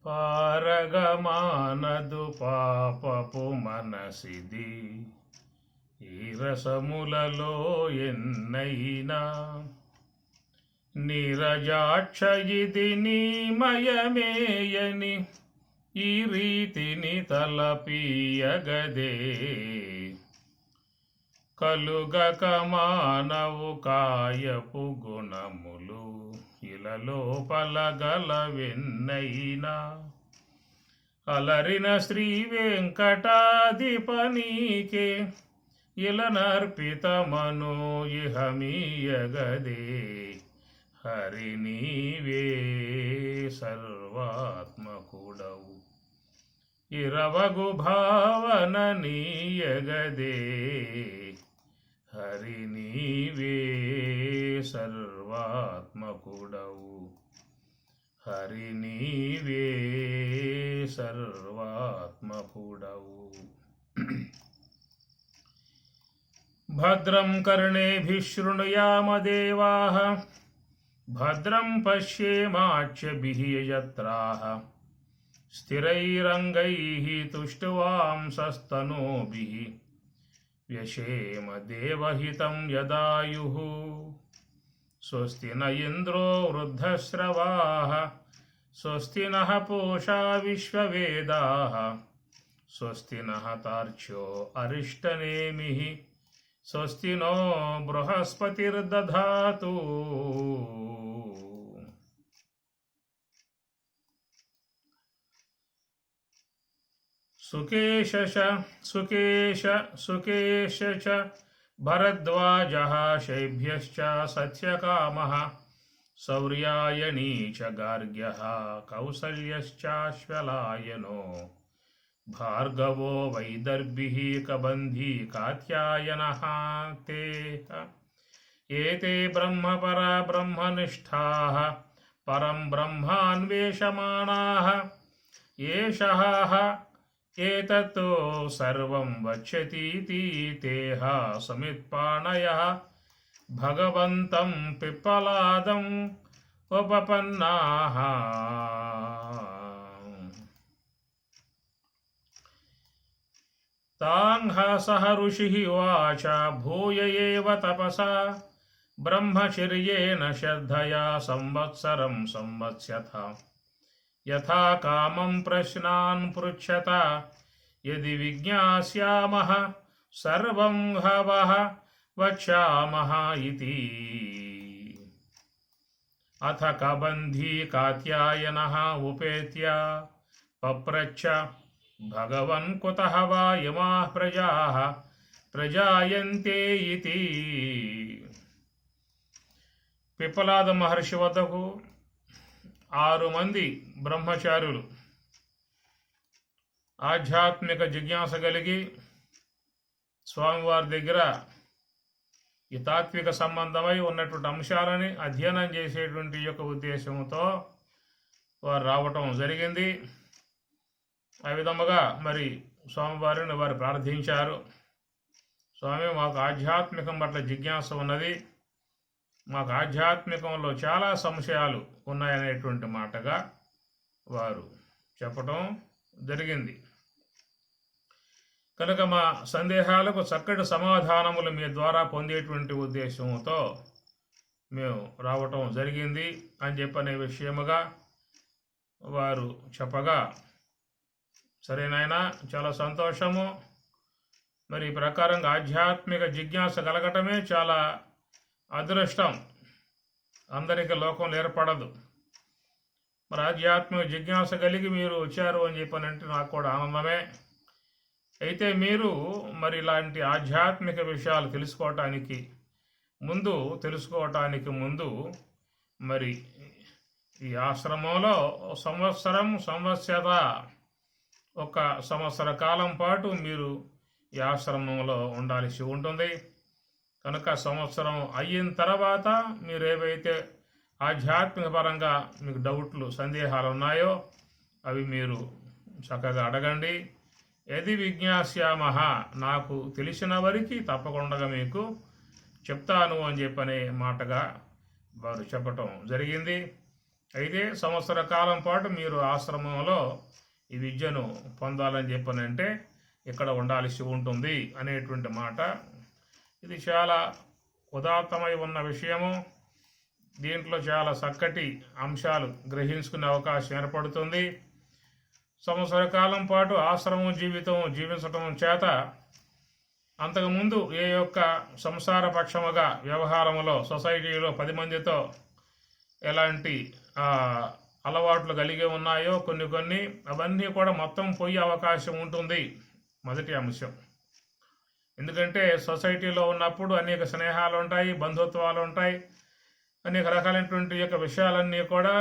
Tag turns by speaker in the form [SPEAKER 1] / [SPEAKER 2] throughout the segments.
[SPEAKER 1] పారగమానదు పాపపు మనసిది ఈ రసములలో ఎన్నైనా నీరజాక్ష ఇది నీమయమేయని ఈ రీతిని తలపీయగదే కలుగక మానవు కాయపు గుణములు ఇలలోపల గలవెన్నైనా అలరిన శ్రీ వెంకటాధిపనీకే ఇలనర్పితమను ఇహమీయగదే హరి నీవే సర్వాత్మకుడవు ఇరవగు భావన నీయగదే హరి నీవే సర్వాత్మకుడవు హరి నీవే సర్వాత్మకుడవు. భద్రం కర్ణేభిః శృణుయామదేవాః భద్రం పశ్యేమాక్షభిః యజత్రాః స్థిరైరంగైః తుష్టువాంసస్తనూభిః వ్యశేమ దేవహితం యదాయుః స్వస్తి న ఇంద్రో వృద్ధశ్రవాః స్వస్తి నః పూషా విశ్వవేదాః స్వస్తి నః తార్క్ష్యో అరిష్టనేమిః స్వస్తి నో బృహస్పతిర్దధాతు. సుకేశ చ భరద్వాజః శైభ్యశ్చ సత్యకామః శౌర్యాయణీ చ గార్గ్యః కౌసల్యశ్చాశ్వలాయనో భార్గవో వైదర్భిః కబంధీ కాత్యాయనః తే ఏతే బ్రహ్మపరా బ్రహ్మనిష్ఠాః పరం బ్రహ్మాన్వేషమాణాః ఏషః ఏతత్ సర్వం వక్ష్యతీతి తేహ సమిత్పాణయః భగవంతం పిప్పలాదం ఉపపన్నాః. తాంహసః ఋషిః ఉవాచ భూయ ఏవ తపసా బ్రహ్మచర్యేణ శ్రద్ధయా సంవత్సరం సంవత్స్యథ యథా కామం ప్రశ్నాన్ పృచ్ఛత యది విజ్ఞాస్యామః సర్వం హవః వక్ష్యామః ఇతి. అథ కబంధీ కాత్యాయనః ఉపేత్య పప్రచ్ఛ భగవన్ కుతః వా ఇమాః ప్రజాః ప్రజాయంతే ఇతి. పిప్పలాద మహర్షి వద్దకు 6 మంది బ్రహ్మచారులు ఆధ్యాత్మిక జిజ్ఞాస కలిగి స్వామివారి దగ్గర ఈ తాత్విక సంబంధమై ఉన్నటువంటి అంశాలని అధ్యయనం చేసేటువంటి యొక్క ఉద్దేశంతో వారు రావటం జరిగింది. ఆ విధముగా మరి స్వామివారిని వారు ప్రార్థించారు. స్వామి, మాకు ఆధ్యాత్మికం పట్ల జిజ్ఞాస ఉన్నది, మాకు ఆధ్యాత్మికంలో చాలా సంశయాలు ఉన్నాయనేటువంటి మాటగా వారు చెప్పటం జరిగింది. కనుక మా సందేహాలకు చక్కటి సమాధానములు మీ ద్వారా పొందేటువంటి ఉద్దేశంతో మేము రావటం జరిగింది అని చెప్పనే విషయముగా వారు చెప్పగా, సరేనాయనా, చాలా సంతోషము. మరి ఈ ప్రకారంగా ఆధ్యాత్మిక జిజ్ఞాస కలగటమే చాలా అదృష్టం. అందరికీ లోకంలో ఏర్పడదు. మరి ఆధ్యాత్మిక జిజ్ఞాస కలిగి మీరు వచ్చారు అని చెప్పనంటే నాకు కూడా ఆనందమే. అయితే మీరు మరి ఇలాంటి ఆధ్యాత్మిక విషయాలు తెలుసుకోవటానికి ముందు మరి ఈ ఆశ్రమంలో సంవత్సర 1 సంవత్సర కాలం పాటు మీరు ఈ ఆశ్రమంలో ఉండాల్సి ఉంటుంది. కనుక సంవత్సరం అయిన తర్వాత మీరు ఏవైతే ఆధ్యాత్మిక పరంగా మీకు డౌట్లు, సందేహాలు ఉన్నాయో అవి మీరు చక్కగా అడగండి. యది విజ్ఞాస్యామః, నాకు తెలిసిన వరకు తప్పకుండా మీకు చెప్తాను అని చెప్పనే మాటగా వారు చెప్పటం జరిగింది. అయితే సంవత్సర కాలం పాటు మీరు ఆశ్రమంలో ఈ విద్యను పొందాలని చెప్పనంటే ఇక్కడ ఉండాల్సి ఉంటుంది అనేటువంటి మాట. ఇది చాలా ఉదాత్తమై ఉన్న విషయము. దీంట్లో చాలా చక్కటి అంశాలు గ్రహించుకునే అవకాశం ఏర్పడుతుంది. సంవత్సర కాలం పాటు ఆశ్రమం జీవితం జీవించటం చేత అంతకుముందు ఏ యొక్క సంసార పక్షముగా వ్యవహారంలో సొసైటీలో 10 మందితో ఎలాంటి అలవాట్లు కలిగి ఉన్నాయో కొన్ని అవన్నీ కూడా మొత్తం పోయే అవకాశం ఉంటుంది. మొదటి అంశం. ఎందుకంటే సొసైటీలో ఉన్నప్పుడు అనేక స్నేహాలు ఉంటాయి, బంధుత్వాలు ఉంటాయి, అనేక రకాలైనటువంటి యొక్క విషయాలన్నీ కూడా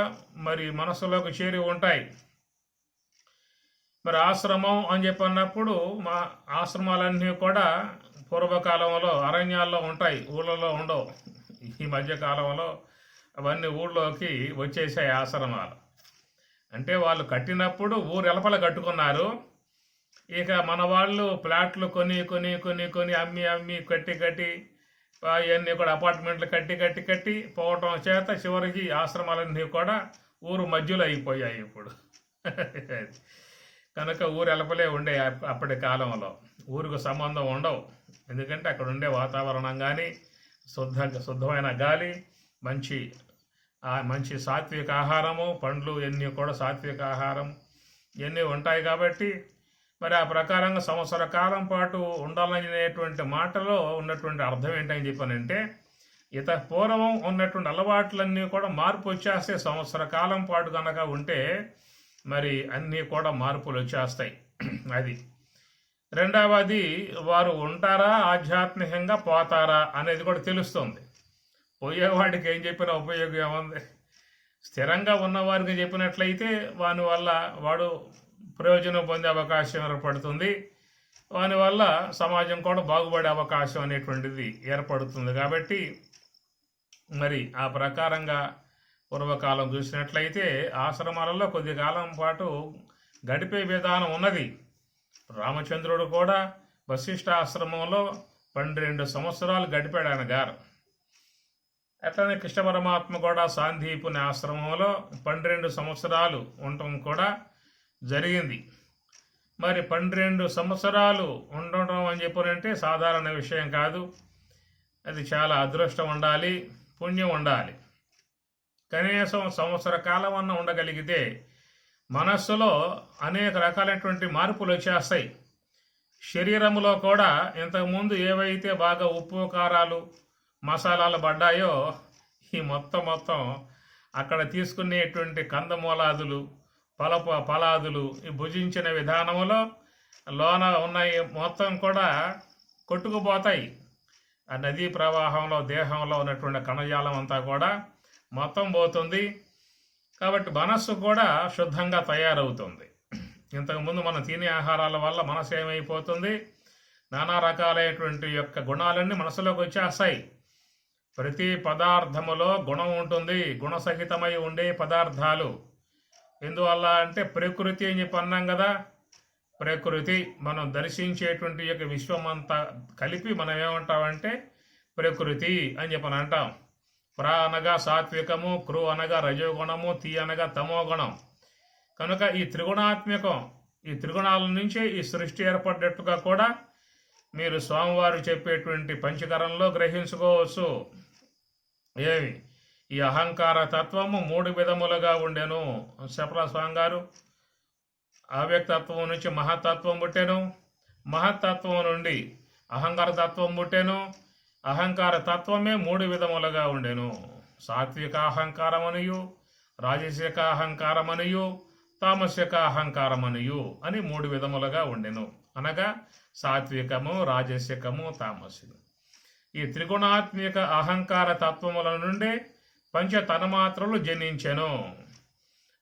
[SPEAKER 1] మరి మనసులోకి చేరి ఉంటాయి. మరి ఆశ్రమం అని చెప్పి అన్నప్పుడు మా ఆశ్రమాలన్నీ కూడా పూర్వకాలంలో అరణ్యాల్లో ఉంటాయి, ఊళ్ళలో ఉండవు. ఈ మధ్య కాలంలో అవన్నీ ఊళ్ళోకి వచ్చేసాయి ఆశ్రమాలు. అంటే వాళ్ళు కట్టినప్పుడు ఊరు ఎలపల కట్టుకున్నారు. ఇక మన వాళ్ళు ప్లాట్లు కొని అమ్మి కట్టి అవన్నీ కూడా అపార్ట్మెంట్లు కట్టి పోవటం చేత చివరికి ఆశ్రమాలన్నీ కూడా ఊరు మధ్యలో అయిపోయాయి ఇప్పుడు. కనుక ఊరు ఎలపలే ఉండే అప్పటి కాలంలో. ఊరికి సంబంధం ఉండవు. ఎందుకంటే అక్కడ ఉండే వాతావరణం కానీ శుద్ధమైన గాలి, మంచి సాత్విక ఆహారము, పండ్లు ఇవన్నీ కూడా సాత్విక ఆహారం ఇవన్నీ ఉంటాయి. కాబట్టి మరి ఆ ప్రకారంగా సంవత్సర కాలం పాటు ఉండాలనేటువంటి మాటలో ఉన్నటువంటి అర్థం ఏంటని చెప్పానంటే, పూర్వం ఉన్నటువంటి అలవాట్లన్నీ కూడా మార్పు వచ్చేస్తే సంవత్సర కాలం పాటు కనుక ఉంటే మరి అన్నీ కూడా మార్పులు వచ్చేస్తాయి. అది రెండవది, వారు ఉంటారా ఆధ్యాత్మికంగా పోతారా అనేది కూడా తెలుస్తుంది. పోయేవాడికి ఏం చెప్పినా ఉపయోగం ఏముంది? స్థిరంగా ఉన్నవారికి చెప్పినట్లయితే వాని వల్ల వాడు ప్రయోజనం పొందే అవకాశం ఏర్పడుతుంది. వాని వల్ల సమాజం కూడా బాగుపడే అవకాశం అనేటువంటిది ఏర్పడుతుంది. కాబట్టి మరి ఆ ప్రకారంగా పూర్వకాలం చూసినట్లయితే ఆశ్రమాలలో కొద్ది కాలం పాటు గడిపే విధానం ఉన్నది. రామచంద్రుడు కూడా వశిష్ఠ ఆశ్రమంలో 12 సంవత్సరాలు గడిపాడు ఆయన గారు. అట్లనే కృష్ణ పరమాత్మ కూడా సాందీపుని ఆశ్రమంలో 12 సంవత్సరాలు ఉండటం కూడా జరిగింది. మరి 12 సంవత్సరాలు ఉండటం అని చెప్పారంటే సాధారణ విషయం కాదు. అది చాలా అదృష్టం ఉండాలి, పుణ్యం ఉండాలి. కనీసం సంవత్సర కాలం అన్న ఉండగలిగితే మనస్సులో అనేక రకాలైనటువంటి మార్పులు వచ్చేస్తాయి. శరీరంలో కూడా ఇంతకుముందు ఏవైతే బాగా ఉప్పు కారాలు మసాలాలు పడ్డాయో ఈ మొత్తం అక్కడ తీసుకునేటువంటి కందమూలాదులు ఫలాదులు ఈ భుజించిన విధానంలో లోన ఉన్నాయి మొత్తం కూడా కొట్టుకుపోతాయి. ఆ నదీ ప్రవాహంలో దేహంలో ఉన్నటువంటి కణజాలం అంతా కూడా మొత్తం పోతుంది. కాబట్టి మనస్సు కూడా శుద్ధంగా తయారవుతుంది. ఇంతకుముందు మనం తినే ఆహారాల వల్ల మనసు ఏమైపోతుంది? నానా రకాలైనటువంటి యొక్క గుణాలన్నీ మనసులోకి వచ్చేస్తాయి. ప్రతి పదార్థములో గుణం ఉంటుంది, గుణసహితమై ఉండే పదార్థాలు. ఎందువల్ల అంటే ప్రకృతి అని చెప్పి అన్నాం కదా. ప్రకృతి మనం దర్శించేటువంటి యొక్క విశ్వమంతా కలిపి మనం ఏమంటామంటే ప్రకృతి అని చెప్పని అంటాం. ప్ర అనగా సాత్వికము, కృ అనగా రజోగుణము, తి అనగా తమోగుణం. కనుక ఈ త్రిగుణాత్మకం, ఈ త్రిగుణాల నుంచే ఈ సృష్టి ఏర్పడ్డట్టుగా కూడా మీరు స్వామివారు చెప్పేటువంటి పంచకరంలో గ్రహించుకోవచ్చు. ఏమి ఈ అహంకార తత్వము 3 విధములుగా ఉండెను. చెప్పల స్వామి గారు అవ్యక్తత్వం నుంచి మహత్తత్వం పుట్టెను, మహత్తత్వం నుండి అహంకార తత్వం పుట్టెను, అహంకార తత్వమే 3 విధములుగా ఉండెను. సాత్విక అహంకారమనియు, రాజసిక అహంకారమనియు, తామసిక అహంకారమనియు అని 3 విధములుగా ఉండెను. అనగా సాత్వికము, రాజసికము, తామసికము. ఈ త్రిగుణాత్మిక అహంకార తత్వముల నుండి పంచ తన్మాత్రలు జనించెను.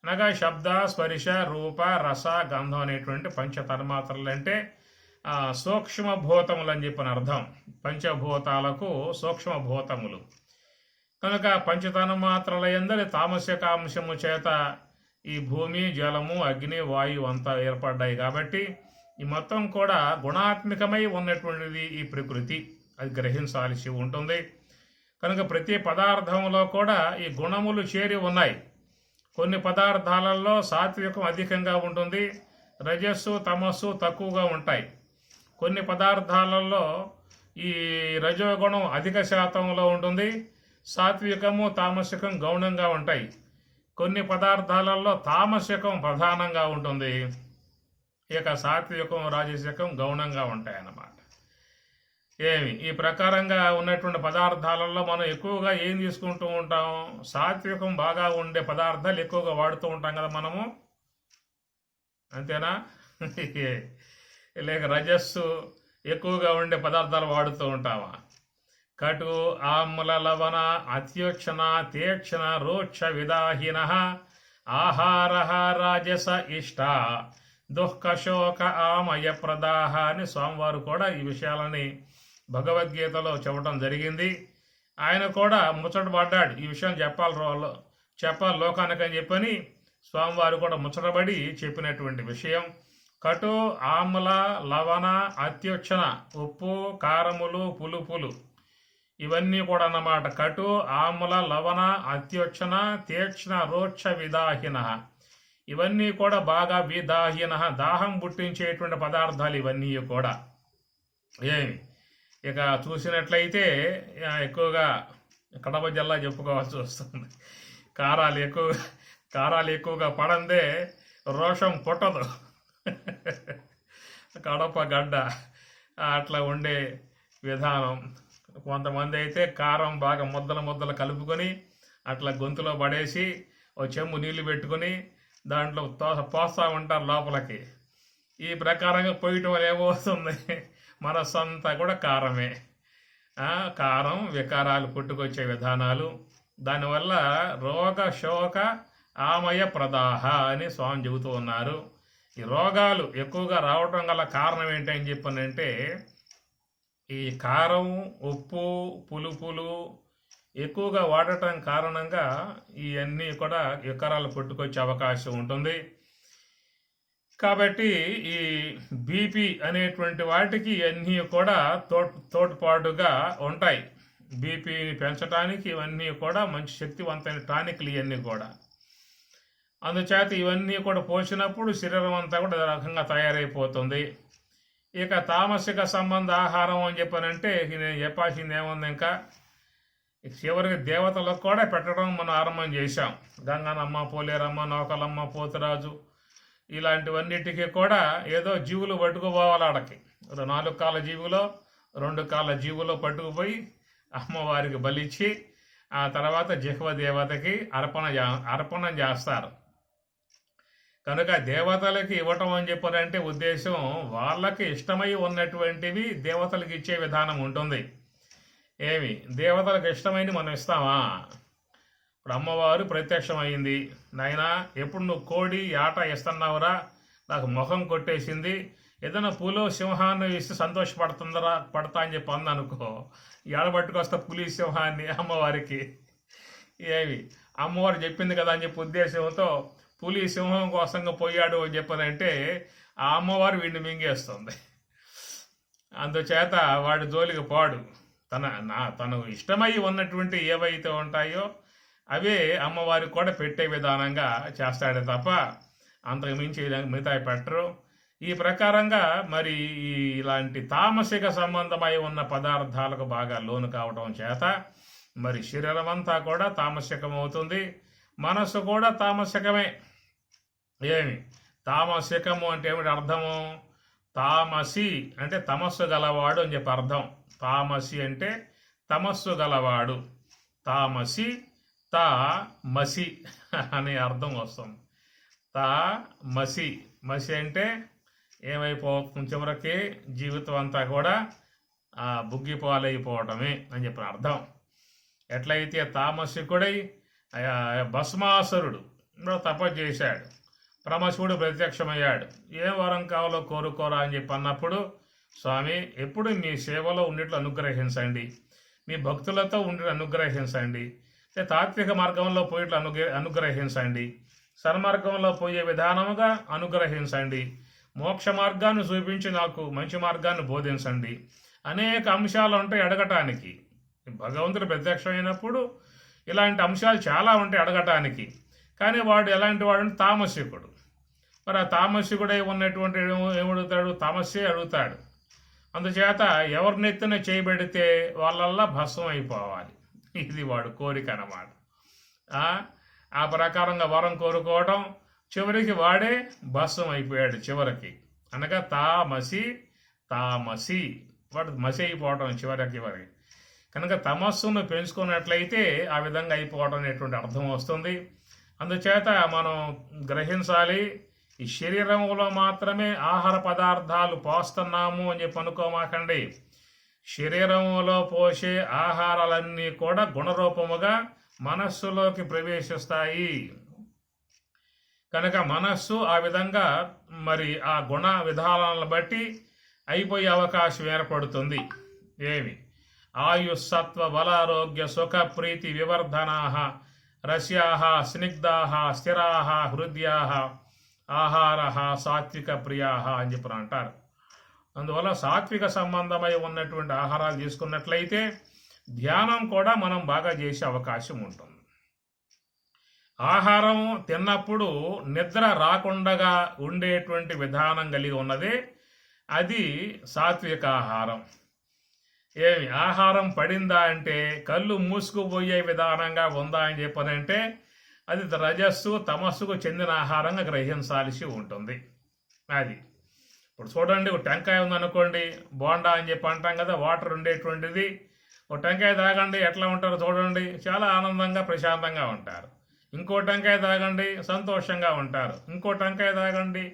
[SPEAKER 1] అనగా శబ్ద, స్పర్శ, రూప, రస, గంధం అనేటువంటి పంచ తన్మాత్రలు అంటే సూక్ష్మభూతములు అని చెప్పిన అర్థం. పంచభూతాలకు సూక్ష్మభూతములు. కనుక పంచతన్మాత్రల యందలి తామసికాంశము చేత ఈ భూమి, జలము, అగ్ని, వాయువు అంతా ఏర్పడ్డాయి. కాబట్టి ఈ మొత్తం కూడా గుణాత్మకమై ఉన్నటువంటిది ఈ ప్రకృతి. అది గ్రహించాల్సి ఉంటుంది. కనుక ప్రతి పదార్థంలో కూడా ఈ గుణములు చేరి ఉన్నాయి. కొన్ని పదార్థాలలో సాత్వికం అధికంగా ఉంటుంది, రజస్సు తమస్సు తక్కువగా ఉంటాయి. కొన్ని పదార్థాలలో ఈ రజోగుణం అధిక శాతంలో ఉంటుంది, సాత్వికము తామసికం గౌణంగా ఉంటాయి. కొన్ని పదార్థాలలో తామసికం ప్రధానంగా ఉంటుంది, ఇక సాత్వికం రాజసికం గౌణంగా ఉంటాయి అన్నమాట. ఈ ప్రకారంగా ఉన్నటువంటి పదార్థాలలో మనం ఎక్కువగా ఏం తీసుకుంటూ ఉంటాం? సాత్వికం బాగా ఉండే పదార్థాలు ఎక్కువగా వాడుతూ ఉంటాం కదా మనము, అంతేనా? లేక రజస్సు ఎక్కువగా ఉండే పదార్థాలు వాడుతూ ఉంటామా? కటు ఆమ్ల లవణ అత్యోక్షణ తీక్షణ రోక్ష విదాహీన ఆహార రాజస ఇష్ట దుఃఖ శోక ఆమయ ప్రదాహ అని స్వామివారు కూడా ఈ విషయాలని భగవద్గీతలో చెప్పడం జరిగింది. ఆయన కూడా ముచ్చటపడ్డాడు, ఈ విషయం చెప్పాలి లోకానికని చెప్పని స్వామివారు కూడా ముచ్చటపడి చెప్పినటువంటి విషయం. కటు ఆమ్ల లవణ అత్యుక్షణ ఉప్పు కారములు పులుపులు ఇవన్నీ కూడా అన్నమాట. కటు ఆమ్ల లవణ అత్యుక్షణ తీక్షణ రోక్ష విదాహీన ఇవన్నీ కూడా బాగా విదాహీన దాహం పుట్టించేటువంటి పదార్థాలు ఇవన్నీ కూడా. ఇక చూసినట్లయితే ఎక్కువగా కడప జిల్లా చెప్పుకోవాల్సి వస్తుంది. కారాలు ఎక్కువగా పడందే రోషం పుట్టదు. కడప గడ్డ అట్లా ఉండే విధానం. కొంతమంది అయితే కారం బాగా ముద్దలు కలుపుకొని అట్లా గొంతులో పడేసి ఓ చెంబు నీళ్లు పెట్టుకొని దాంట్లో పోస్తూ ఉంటారు లోపలికి. ఈ ప్రకారంగా పోయటం వల్ల ఏమవుతుంది? మనస్సంతా కూడా కారమే. కారం వికారాలు పుట్టుకొచ్చే విధానాలు. దానివల్ల రోగ శోక ఆమయ ప్రదాహ అని స్వామి చెబుతూ ఉన్నారు. ఈ రోగాలు ఎక్కువగా రావటం గల కారణం ఏంటని చెప్పనంటే ఈ కారం ఉప్పు పులుపులు ఎక్కువగా వాడటం కారణంగా ఇవన్నీ కూడా వికారాలు పుట్టుకొచ్చే అవకాశం ఉంటుంది. కాబట్టి ఈ బీపీ అనేటువంటి వాటికి ఇవన్నీ కూడా తోడ్పాటుగా ఉంటాయి. బీపీని పెంచడానికి ఇవన్నీ కూడా మంచి శక్తివంతమైన టానిక్లు ఇవన్నీ కూడా. అందుచేత ఇవన్నీ కూడా పోసినప్పుడు శరీరం అంతా కూడా రకంగా తయారైపోతుంది. ఇక తామసిక సంబంధ ఆహారం అని చెప్పానంటే నేను చెప్పాల్సింది ఏముంది, ఇంకా చివరికి దేవతలకు కూడా పెట్టడం మనం ఆరంభం చేశాం. గంగానమ్మ పోలేరమ్మ నౌకలమ్మ పోతురాజు ఇలాంటివన్నిటికీ కూడా ఏదో జీవులు పట్టుకుపోవాలి. ఆడకి 4 కాళ్ళ జీవులో 2 కాళ్ళ జీవులో పట్టుకుపోయి అమ్మవారికి బలిచ్చి ఆ తర్వాత జిహ్వ దేవతకి అర్పణ చేస్తారు. కనుక దేవతలకి ఇవ్వటం అని చెప్పారంటే ఉద్దేశం వాళ్ళకి ఇష్టమై ఉన్నటువంటివి దేవతలకు ఇచ్చే విధానం ఉంటుంది. దేవతలకు ఇష్టమైనవి మనం ఇస్తామా? ఇప్పుడు అమ్మవారు ప్రత్యక్షమైంది, నాయనా ఎప్పుడు నువ్వు కోడి ఆట ఇస్తున్నావురా, నాకు మొహం కొట్టేసింది, ఏదైనా పూలో సింహాన్ని ఇస్తే పడతా అని చెప్పి అందనుకో, ఏడబట్టుకొస్తా పులి సింహాన్ని అమ్మవారికి. అమ్మవారు చెప్పింది కదా అని చెప్పి ఉద్దేశంతో పులి సింహం కోసంగా పోయాడు అని చెప్పనంటే ఆ అమ్మవారు వీడిని మింగేస్తుంది. అందుచేత వాడి జోలికి పోడు. తనకు ఇష్టమై ఉన్నటువంటి ఏవైతే ఉంటాయో అవే అమ్మవారికి కూడా పెట్టే విధానంగా చేస్తాడే తప్ప అంతకు మించి మిగతా పెట్టరు. ఈ ప్రకారంగా మరి ఇలాంటి తామసిక సంబంధమై ఉన్న పదార్థాలకు బాగా లోను కావడం చేత మరి శరీరం అంతా కూడా తామసికమవుతుంది, మనస్సు కూడా తామసికమే. తామసికము అంటే ఏమిటి అర్థము? తామసి అంటే తమస్సు గలవాడు అని చెప్పి అర్థం. తామసి అంటే తమస్సు గలవాడు. తామసి మసి అనే అర్థం వస్తుంది. మసి అంటే ఏమైపోతుంది? చివరికి జీవితం అంతా కూడా బుగ్గిపాలైపోవటమే అని చెప్పిన అర్థం. ఎట్లయితే తామసికుడై భస్మాసురుడు తపస్సు చేశాడు, పరమశివుడు ప్రత్యక్షమయ్యాడు, ఏ వరం కావాలో కోరుకోరా అని చెప్పి అన్నప్పుడు స్వామి ఎప్పుడు మీ సేవలో ఉండిట్లు అనుగ్రహించండి, మీ భక్తులతో ఉండి అనుగ్రహించండి, తాత్విక మార్గంలో పోయిట్లు అనుగ్రహించండి, సన్మార్గంలో పోయే విధానముగా అనుగ్రహించండి, మోక్ష మార్గాన్ని చూపించి నాకు మంచి మార్గాన్ని బోధించండి. అనేక అంశాలు ఉంటాయి అడగటానికి. భగవంతుడు ప్రత్యక్షమైనప్పుడు ఇలాంటి అంశాలు చాలా ఉంటాయి అడగటానికి. కానీ వాడు ఎలాంటి వాడు అంటే తామసికుడు. మరి ఆ తామసికుడై ఉన్నటువంటి ఏమడుగుతాడు? తమస్సే అడుగుతాడు. అందుచేత ఎవరినెత్తిన చేయబెడితే వాళ్ళల్లా భస్మం అయిపోవాలి. ఇది వాడు కోరిక అన్నమాట. ఆ ప్రకారంగా వరం కోరుకోవడం, చివరికి వాడే భస్మం అయిపోయాడు చివరికి. అనగా తామసి వాడు మసి అయిపోవడం చివరికి. కనుక తమస్సును పెంచుకున్నట్లయితే ఆ విధంగా అయిపోవడం అనేటువంటి అర్థం వస్తుంది. అందుచేత మనం గ్రహించాలి, ఈ శరీరంలో మాత్రమే ఆహార పదార్థాలు పోస్తున్నాము అని చెప్పి అనుకోమాకండి. శరీరంలో పోసే ఆహారాలన్నీ కూడా గుణరూపముగా మనస్సులోకి ప్రవేశిస్తాయి. కనుక మనస్సు ఆ విధంగా మరి ఆ గుణ విధానాలను బట్టి అయిపోయే అవకాశం ఏర్పడుతుంది. ఏమి ఆయుస్సత్వ బలారోగ్య సుఖ ప్రీతి వివర్ధనా రస్యాః స్నిగ్ధాః స్థిరాః హృద్యాః ఆహారః సాత్విక ప్రియాః అని చెప్పి అంటారు. అందువల్ల సాత్విక సంబంధమై ఉన్నటువంటి ఆహారాలు తీసుకున్నట్లయితే ధ్యానం కూడా మనం బాగా చేసే అవకాశం ఉంటుంది. ఆహారం తిన్నప్పుడు నిద్ర రాకుండా ఉండేటువంటి విధానం కలిగి ఉన్నదే అది సాత్విక ఆహారం. ఏమి ఆహారం పడిందా అంటే కళ్ళు మూసుకుపోయే విధానంగా ఉందా అని చెప్పనంటే అది రజస్సు తమస్సుకు చెందిన ఆహారంగా గ్రహించాల్సి ఉంటుంది. అది ఇప్పుడు చూడండి, ఒక టెంకాయ ఉందనుకోండి, బోండా అని చెప్పి అంటాం కదా, వాటర్ ఉండేటువంటిది. ఒక టెంకాయ తాగండి, ఎట్లా ఉంటారో చూడండి, చాలా ఆనందంగా ప్రశాంతంగా ఉంటారు. ఇంకో టెంకాయ తాగండి, సంతోషంగా ఉంటారు. ఇంకో టెంకాయ తాగండి,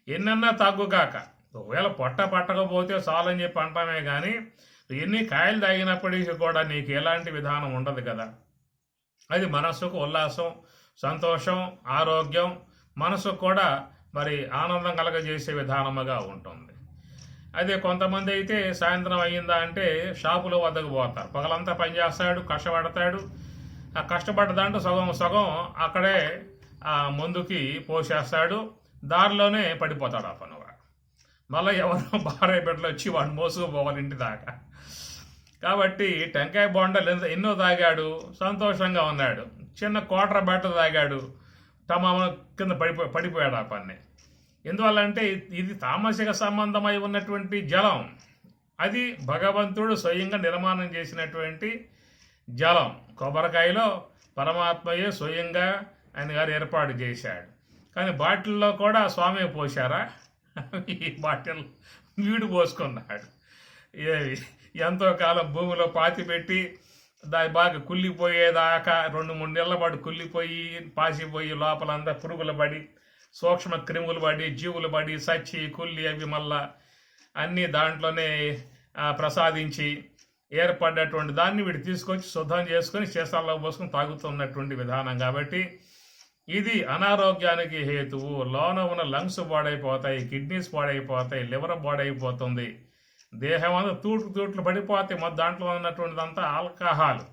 [SPEAKER 1] ఎన్నన్నా తగ్గుగాక. ఒకవేళ పొట్ట పట్టకపోతే చాలని చెప్పి అంటామే కానీ ఎన్ని కాయలు తాగినప్పటికీ కూడా నీకు ఎలాంటి విధానం ఉండదు కదా. అది మనస్సుకు ఉల్లాసం, సంతోషం, ఆరోగ్యం, మనసుకు కూడా మరి ఆనందం కలగజేసే విధానముగా ఉంటుంది. అదే కొంతమంది అయితే సాయంత్రం అయ్యిందా అంటే షాపుల వద్దకు పోతారు. పగలంతా పనిచేస్తాడు, కష్టపడతాడు. ఆ కష్టపడ్డ దాంట్లో సగం అక్కడే ముందుకి పోసేస్తాడు. దారిలోనే పడిపోతాడు ఆ పనివాడు. మళ్ళీ ఎవరో భార్య బిడ్డలు వచ్చి వాడిని మోసుకుపోవాలి ఇంటి దాకా. కాబట్టి టెంకాయ బోండాలు ఎన్నో తాగాడు, సంతోషంగా ఉన్నాడు. చిన్న కోటర బట్ట తాగాడు, టమామ కింద పడిపోయాడు ఆ పని. ఎందువల్లంటే ఇది తామసిక సంబంధమై ఉన్నటువంటి జలం. అది భగవంతుడు స్వయంగా నిర్మాణం చేసినటువంటి జలం. కొబ్బరికాయలో పరమాత్మయే స్వయంగా ఆయన గారు ఏర్పాటు చేశాడు. కానీ బాటిల్లో కూడా స్వామి పోశారా? ఈ బాటిల్ వీడు పోసుకున్నాడు. ఎంతో కాలం భూమిలో పాతి పెట్టి దాని బాగా కుళ్ళిపోయేదాకా 2-3 నెలల పాటు కుళ్ళిపోయి పాసిపోయి లోపలంతా పురుగులు పడి సూక్ష్మ క్రిములు పడి జీవులు పడి సచ్చి కుళ్ళి అవి మళ్ళా అన్నీ దాంట్లోనే ప్రసాదించి ఏర్పడ్డటువంటి దాన్ని వీడు తీసుకొచ్చి శుద్ధం చేసుకొని సీసాల్లో పోసుకొని తాగుతున్నటువంటి విధానం. కాబట్టి ఇది అనారోగ్యానికి హేతువు. లోన ఉన్న లంగ్స్ పాడైపోతాయి, కిడ్నీస్ పాడైపోతాయి, లివర్ పాడైపోతుంది, దేహం అంతా తూట్లు పడిపోతాయి. మొత్తం దాంట్లో ఉన్నటువంటిదంతా ఆల్కహాల్.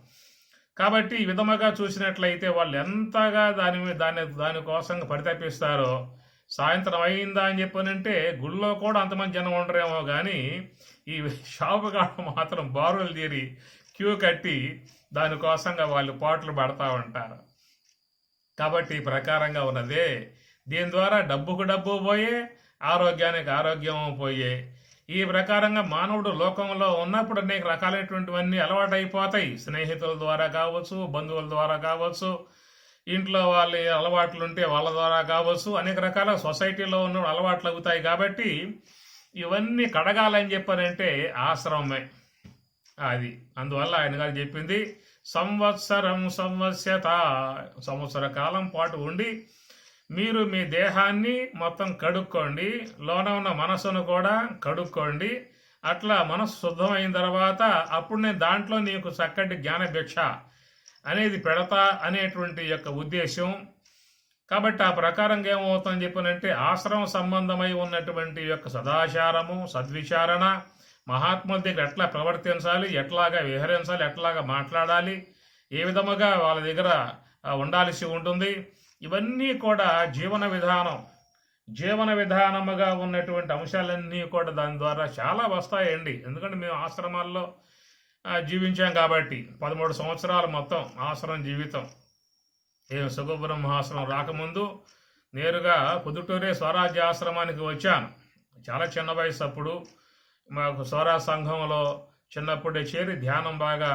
[SPEAKER 1] కాబట్టి ఈ విధముగా చూసినట్లయితే వాళ్ళు ఎంతగా దానికోసం పరితపిస్తారో. సాయంత్రం అయిందా అని చెప్పనంటే గుళ్ళో కూడా అంతమంది జనం ఉండరేమో కానీ ఈ షాపు కాడ మాత్రం బారులు తీరి క్యూ కట్టి దానికోసంగా వాళ్ళు పాటలు పడతా ఉంటారు. కాబట్టి ఈ ప్రకారంగా ఉన్నదే. దీని ద్వారా డబ్బుకు డబ్బు పోయే, ఆరోగ్యానికి ఆరోగ్యం పోయే. ఈ ప్రకారంగా మానవుడు లోకంలో ఉన్నప్పుడు అనేక రకాలైనటువంటివన్నీ అలవాటు అయిపోతాయి. స్నేహితుల ద్వారా కావచ్చు, బంధువుల ద్వారా కావచ్చు, ఇంట్లో వాళ్ళ అలవాట్లు ఉంటే వాళ్ళ ద్వారా కావచ్చు, అనేక రకాల సొసైటీలో ఉన్న అలవాట్లు అవుతాయి. కాబట్టి ఇవన్నీ కడగాలని చెప్పారంటే ఆశ్రమమే అది. అందువల్ల ఆయన గారు చెప్పింది సంవత్సర కాలం పాటు ఉండి మీరు మీ దేహాన్ని మొత్తం కడుక్కోండి, లోన ఉన్న మనసును కూడా కడుక్కోండి. అట్లా మనసు శుద్ధమైన తర్వాత అప్పుడు నేను దాంట్లో నీకు చక్కటి జ్ఞాన భిక్ష అనేది పెడతా అనేటువంటి యొక్క ఉద్దేశం. కాబట్టి ఆ ప్రకారంగా ఏమవుతుందని చెప్పనంటే ఆశ్రమ సంబంధమై ఉన్నటువంటి యొక్క సదాచారము, సద్విచారణ, మహాత్ముల దగ్గర ఎట్లా ప్రవర్తించాలి, ఎట్లాగా విహరించాలి, ఎట్లాగా మాట్లాడాలి, ఏ విధముగా వాళ్ళ దగ్గర ఉండాల్సి ఉంటుంది, ఇవన్నీ కూడా జీవన విధానముగా ఉన్నటువంటి అంశాలన్నీ కూడా దాని ద్వారా చాలా వస్తాయండి. ఎందుకంటే మేము ఆశ్రమాల్లో జీవించాం కాబట్టి 13 సంవత్సరాలు మొత్తం ఆశ్రమం జీవితం. సుఖబ్రహ్మాశ్రమం రాకముందు నేరుగా పొద్దుటూరే స్వరాజ్య ఆశ్రమానికి వచ్చాను. చాలా చిన్న వయసు అప్పుడు. మాకు స్వరాజ్ సంఘంలో చిన్నప్పుడే చేరి ధ్యానం బాగా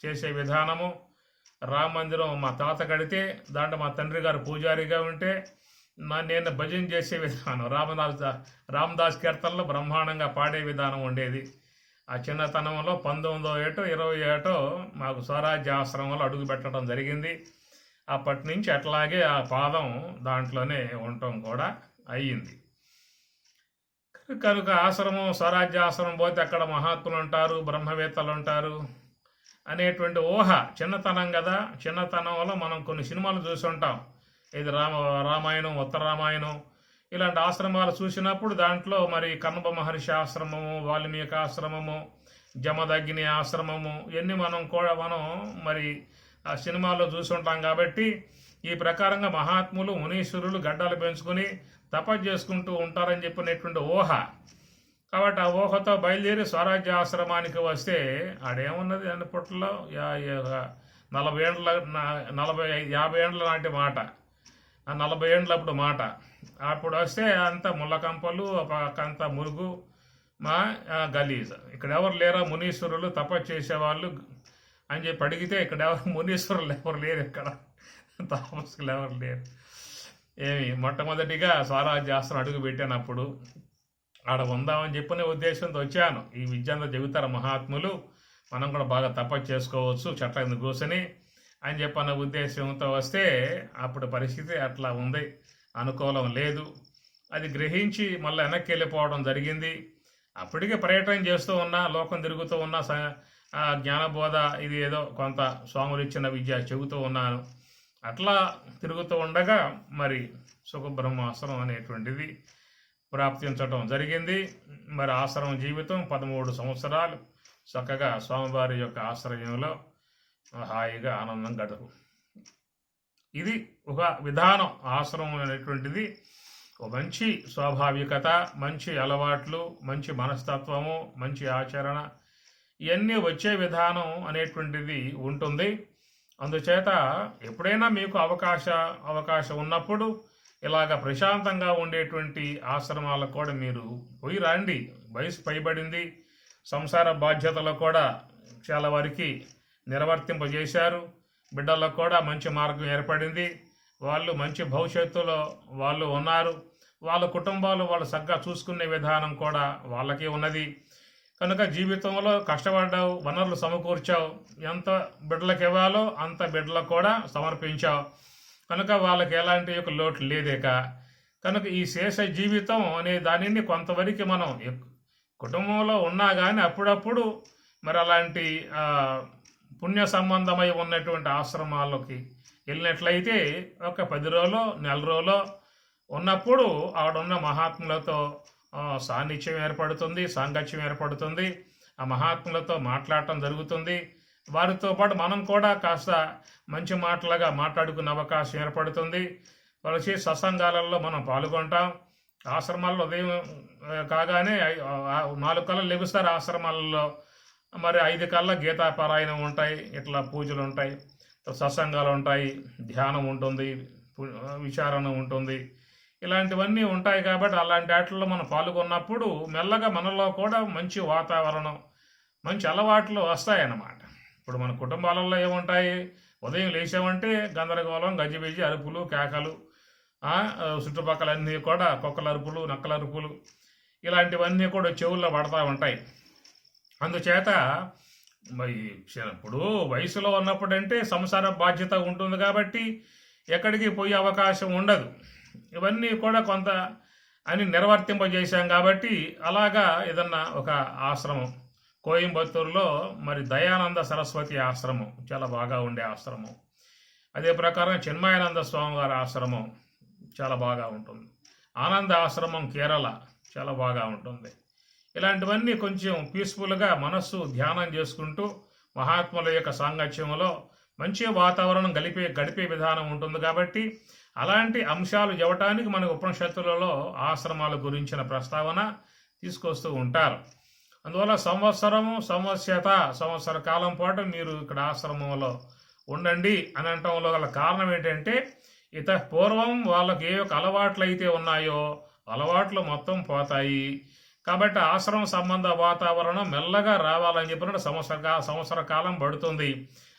[SPEAKER 1] చేసే విధానము. రామ మందిరం మా తాత కడితే దాంట్లో మా తండ్రి గారు పూజారిగా ఉంటే నేను భజన చేసే విధానం, రామదాస్ కీర్తనలు బ్రహ్మాండంగా పాడే విధానం ఉండేది. ఆ చిన్నతనంలో 19వ ఏటో 20 ఏటో మాకు స్వరాజ్య ఆశ్రమంలో అడుగు పెట్టడం జరిగింది. అప్పటి నుంచి అట్లాగే ఆ పాదం దాంట్లోనే ఉండటం కూడా అయ్యింది. కనుక ఆశ్రమం, స్వరాజ్య ఆశ్రమం పోతే అక్కడ మహాత్ములు ఉంటారు, బ్రహ్మవేత్తలు ఉంటారు అనేటువంటి ఊహ చిన్నతనం కదా. చిన్నతనంలో మనం కొన్ని సినిమాలు చూసి ఉంటాం. ఇది రామాయణం, ఉత్తర రామాయణం ఇలాంటి ఆశ్రమాలు చూసినప్పుడు దాంట్లో మరి కన్నప మహర్షి ఆశ్రమము, వాల్మీకి ఆశ్రమము, జమదగ్ని ఆశ్రమము ఇవన్నీ మనం మరి ఆ సినిమాల్లో చూసి ఉంటాం. కాబట్టి ఈ ప్రకారంగా మహాత్ములు, మునీశ్వరులు గడ్డలు పెంచుకొని తపస్సు చేసుకుంటూ ఉంటారని చెప్పినటువంటి ఊహ. కాబట్టి ఆ ఊహతో బయలుదేరి స్వరాజ్య ఆశ్రమానికి వస్తే ఆడేమున్నది అన్నప్పట్లో 50 ఏండ్ల నాటి మాట, 40 ఏండ్లప్పుడు మాట. అప్పుడు వస్తే అంత ముళ్ళకంపలు, అంత మురుగు, మా గలీజ్. ఇక్కడ ఎవరు లేరా మునీశ్వరులు తపస్సు చేసేవాళ్ళు అని చెప్పి అడిగితే ఇక్కడ ఎవరు మునీశ్వరులు ఎవరు లేరు, ఇక్కడ తపస్సులు ఎవరు లేరు. మొట్టమొదటిగా స్వరాజ్య ఆశ్రమం అడుగు పెట్టానప్పుడు ఆడ ఉందామని చెప్పిన ఉద్దేశంతో వచ్చాను. ఈ విద్య అంతా చెబుతారు మహాత్ములు, మనం కూడా బాగా తపస్సు చేసుకోవచ్చు చెట్ల కింద కూర్చొని అని చెప్పన్న ఉద్దేశంతో వస్తే అప్పుడు పరిస్థితి అట్లా ఉంది, అనుకూలం లేదు. అది గ్రహించి మళ్ళీ వెనక్కి వెళ్ళిపోవడం జరిగింది. అప్పటికే పర్యటన చేస్తూ ఉన్నా, లోకం తిరుగుతూ ఉన్నా, జ్ఞానబోధ ఇది ఏదో కొంత స్వాములు ఇచ్చిన విద్య చెబుతూ ఉన్నాను. అట్లా తిరుగుతూ ఉండగా మరి సుఖబ్రహ్మాశ్రమం అనేటువంటిది ప్రాప్తించడం జరిగింది. మరి ఆశ్రమం జీవితం 13 సంవత్సరాలు చక్కగా స్వామివారి యొక్క ఆశ్రయంలో హాయిగా ఆనందం గడుపు. ఇది ఒక విధానం. ఆశ్రమం అనేటువంటిది ఒక మంచి స్వాభావికత, మంచి అలవాట్లు, మంచి మనస్తత్వము, మంచి ఆచరణ ఇవన్నీ వచ్చే విధానం అనేటువంటిది ఉంటుంది. అందుచేత ఎప్పుడైనా మీకు అవకాశం ఉన్నప్పుడు ఇలాగ ప్రశాంతంగా ఉండేటువంటి ఆశ్రమాలకు కూడా మీరు పోయి రండి. వయసు పైబడింది, సంసార బాధ్యతలు కూడా చాలా వరకు నిర్వర్తింపజేశారు. బిడ్డలకు కూడా మంచి మార్గం ఏర్పడింది. వాళ్ళు మంచి భవిష్యత్తులో వాళ్ళు ఉన్నారు. వాళ్ళ కుటుంబాలు వాళ్ళు చక్కగా చూసుకునే విధానం కూడా వాళ్ళకి ఉన్నది. కనుక జీవితంలో కష్టపడ్డావు, వనరులు సమకూర్చావు, ఎంత బిడ్డలకు ఇవ్వాలో అంత బిడ్డలకు కూడా సమర్పించావు. కనుక వాళ్ళకి ఎలాంటి ఒక లోటు లేదేక. కనుక ఈ శేష జీవితం అనే దానిని కొంతవరకు మనం కుటుంబంలో ఉన్నా కానీ అప్పుడప్పుడు మరి అలాంటి పుణ్య సంబంధమై ఉన్నటువంటి ఆశ్రమాలకి వెళ్ళినట్లయితే ఒక 10 రోజులో, నెల రోజులో ఉన్నప్పుడు ఆడున్న మహాత్ములతో సాన్నిధ్యం ఏర్పడుతుంది, సాంగత్యం ఏర్పడుతుంది. ఆ మహాత్ములతో మాట్లాడటం జరుగుతుంది. వారితో పాటు మనం కూడా కాస్త మంచి మాటలుగా మాట్లాడుకునే అవకాశం ఏర్పడుతుంది. కలిసి సత్సంగాలలో మనం పాల్గొంటాం. ఆశ్రమాల్లో ఉదయం కాగానే 4 కల్లా లెగుస్తారు ఆశ్రమాలలో. మరి 5 కల్లా గీతాపారాయణం ఉంటాయి, ఇట్లా పూజలు ఉంటాయి, సత్సంగాలు ఉంటాయి, ధ్యానం ఉంటుంది, విచారణ ఉంటుంది. ఇలాంటివన్నీ ఉంటాయి. కాబట్టి అలాంటి వాటిల్లో మనం పాల్గొన్నప్పుడు మెల్లగా మనలో కూడా మంచి వాతావరణం, మంచి అలవాట్లు వస్తాయన్నమాట. ఇప్పుడు మన కుటుంబాలలో ఏముంటాయి, ఉదయం లేచామంటే గందరగోళం, గజిబిజి, అరుపులు, కేకలు, చుట్టుపక్కలన్నీ కూడా కుక్కల అరుపులు, నక్కల అరుపులు ఇలాంటివన్నీ కూడా చెవుల్లో పడతా ఉంటాయి. అందుచేత మరి ఇప్పుడు వయసులో ఉన్నప్పుడంటే సంసార బాధ్యత ఉంటుంది కాబట్టి ఎక్కడికి పోయే అవకాశం ఉండదు. ఇవన్నీ కూడా కొంత అని నిర్వర్తింపజేశాం కాబట్టి అలాగా ఏదన్నా ఒక ఆశ్రమం కోయంబత్తూరులో మరి దయానంద సరస్వతి ఆశ్రమం చాలా బాగా ఉండే ఆశ్రమం. అదే ప్రకారం చిన్మయానంద స్వామి గారి ఆశ్రమం చాలా బాగా ఉంటుంది. ఆనంద ఆశ్రమం కేరళ చాలా బాగా ఉంటుంది. ఇలాంటివన్నీ కొంచెం పీస్ఫుల్గా మనస్సు ధ్యానం చేసుకుంటూ మహాత్ముల యొక్క సాంగత్యంలో మంచి వాతావరణం గడిపే విధానం ఉంటుంది. కాబట్టి అలాంటి అంశాలు ఇవ్వటానికి మన ఉపనిషత్తులలో ఆశ్రమాల గురించిన ప్రస్తావన తీసుకొస్తూ ఉంటారు. అందువల్ల సంవత్సర కాలం పాటు మీరు ఇక్కడ ఆశ్రమంలో ఉండండి అని అనటంలో గల కారణం ఏంటంటే పూర్వం వాళ్ళకి ఏ యొక్క అలవాట్లు అయితే ఉన్నాయో అలవాట్లు మొత్తం పోతాయి. కాబట్టి ఆశ్రమ సంబంధ వాతావరణం మెల్లగా రావాలని చెప్పినట్టు సంవత్సర కాలం పడుతుంది.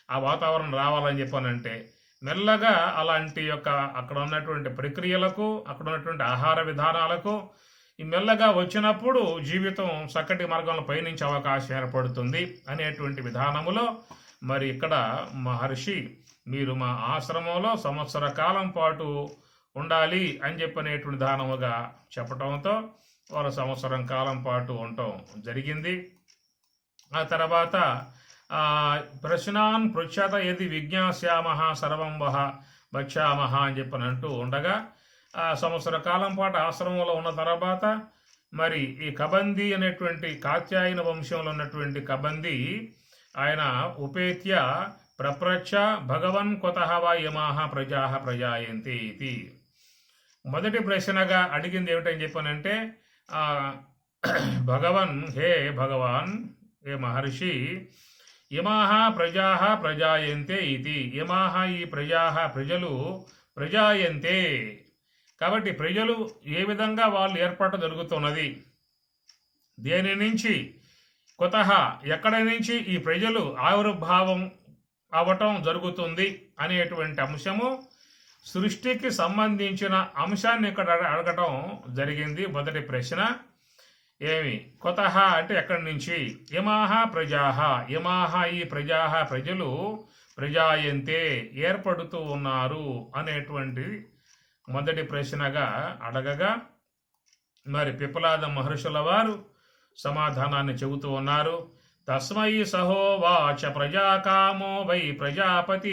[SPEAKER 1] ఆ వాతావరణం రావాలని చెప్పానంటే మెల్లగా అలాంటి యొక్క అక్కడ ఉన్నటువంటి ప్రక్రియలకు అక్కడ ఉన్నటువంటి ఆహార విధానాలకు ఈ మెల్లగా వచ్చినప్పుడు జీవితం చక్కటి మార్గంలో పయనించే అవకాశం ఏర్పడుతుంది అనేటువంటి విధానములో మరి ఇక్కడ మహర్షి మీరు మా ఆశ్రమంలో సంవత్సర కాలం పాటు ఉండాలి అని చెప్పనేటువంటి విధానముగా చెప్పటంతో వారు సంవత్సరం కాలం పాటు ఉండటం జరిగింది. ఆ తర్వాత ప్రశ్నాన్ పృచ్ఛత యది విజ్ఞాస్యామః సర్వం వహ వచ్చామహ అని చెప్పని అంటూ ఉండగా సంవత్సర కాలం పాటు ఆశ్రమంలో ఉన్న తర్వాత మరి ఈ కబంది అనేటువంటి కాత్యాయన వంశంలో ఉన్నటువంటి కబంది ఆయన ఉపేత్య ప్రప్రచ్ఛ భగవన్ కొతః వా యమాః ప్రజాః ప్రజాయంతి ఇది మొదటి ప్రశ్నగా అడిగింది ఏమిటని చెప్పానంటే భగవన్ హే భగవాన్ హే మహర్షి యమాః ప్రజాః ప్రజాయంతే ఇది యమాః ఈ ప్రజలు ప్రజాయంతే కాబట్టి ప్రజలు ఏ విధంగా వాళ్ళు ఏర్పాటు జరుగుతున్నది, దేని నుంచి కొతః ఎక్కడి నుంచి ఈ ప్రజలు ఆవిర్భావం అవటం జరుగుతుంది అనేటువంటి అంశము సృష్టికి సంబంధించిన అంశాన్ని ఇక్కడ అడగటం జరిగింది. మొదటి ప్రశ్న ఏమి కొతః అంటే ఎక్కడి నుంచి, యమాః ప్రజాః యమాః ఈ ప్రజలు ప్రజాయంతే ఏర్పడుతూ ఉన్నారు అనేటువంటి మొదటి ప్రశ్నగా అడగగా మరి పిప్పలాద మహర్షుల వారు సమాధానాన్ని చెబుతూ ఉన్నారు. తస్మై సహోవాచ ప్రజాకామో వై ప్రజాపతి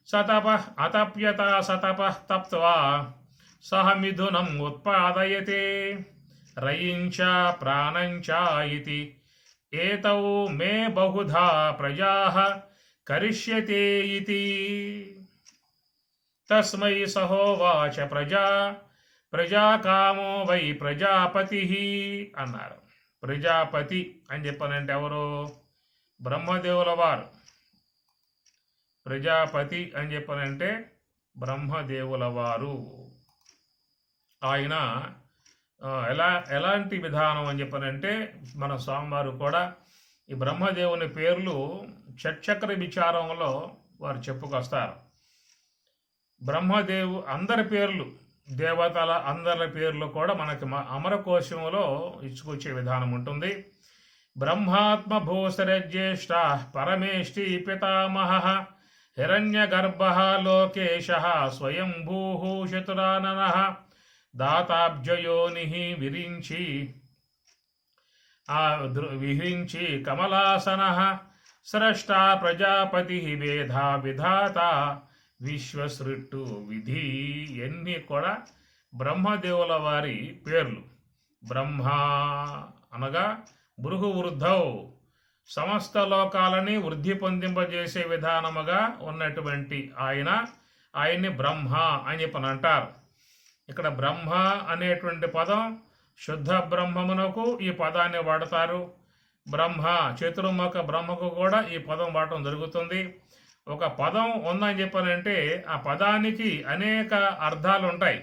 [SPEAKER 1] సతప అతప్యత సతప తప్త్వా సహ మిథునం ఉత్పాదయతే రయించ ప్రాణంచ ఇతి ఏతౌ మే బహుధా ప్రజాః కరిష్యతే ఇతి తస్మై సహోవాచ ప్రజాకామో వై ప్రజాపతి అన్నారు. ప్రజాపతి అని చెప్పానంటే ఎవరు? బ్రహ్మదేవుల వారు. ప్రజాపతి అని చెప్పానంటే బ్రహ్మదేవుల వారు. ఆయన ఎలాంటి విధానం అని చెప్పానంటే మన స్వామివారు కూడా ఈ బ్రహ్మదేవుని పేర్లు షట్చక్ర విచారంలో వారు చెప్పుకొస్తారు. బ్రహ్మదేవు అందరి పేర్లు దేవతల అందరి పేర్లు కూడా మనకి అమరకోశంలో ఇచ్చుకొచ్చే విధానం ఉంటుంది. బ్రహ్మాత్మ భూసరజ్యేష్ఠ పరమేష్టి పితామహ హిరణ్యగర్భ లోకేశ స్వయంభూ చతురాననః దాతాబ్జయోని విరించి కమలాసనః స్రష్టా ప్రజాపతి వేధా విధాత విశ్వసృట్టు విధి. ఎన్ని కూడా బ్రహ్మదేవుల వారి పేర్లు. బ్రహ్మ అనగా భృగు వృద్ధౌ సమస్త లోకాలని వృద్ధి పొందింపజేసే విధానముగా ఉన్నటువంటి ఆయన్ని బ్రహ్మ అని చెప్పని అంటారు. ఇక్కడ బ్రహ్మ అనేటువంటి పదం శుద్ధ బ్రహ్మమునకు ఈ పదాన్ని వాడతారు. బ్రహ్మ చతుర్ముఖ బ్రహ్మకు కూడా ఈ పదం వాడటం జరుగుతుంది. ఒక పదం ఉందని చెప్పానంటే ఆ పదానికి అనేక అర్థాలు ఉంటాయి.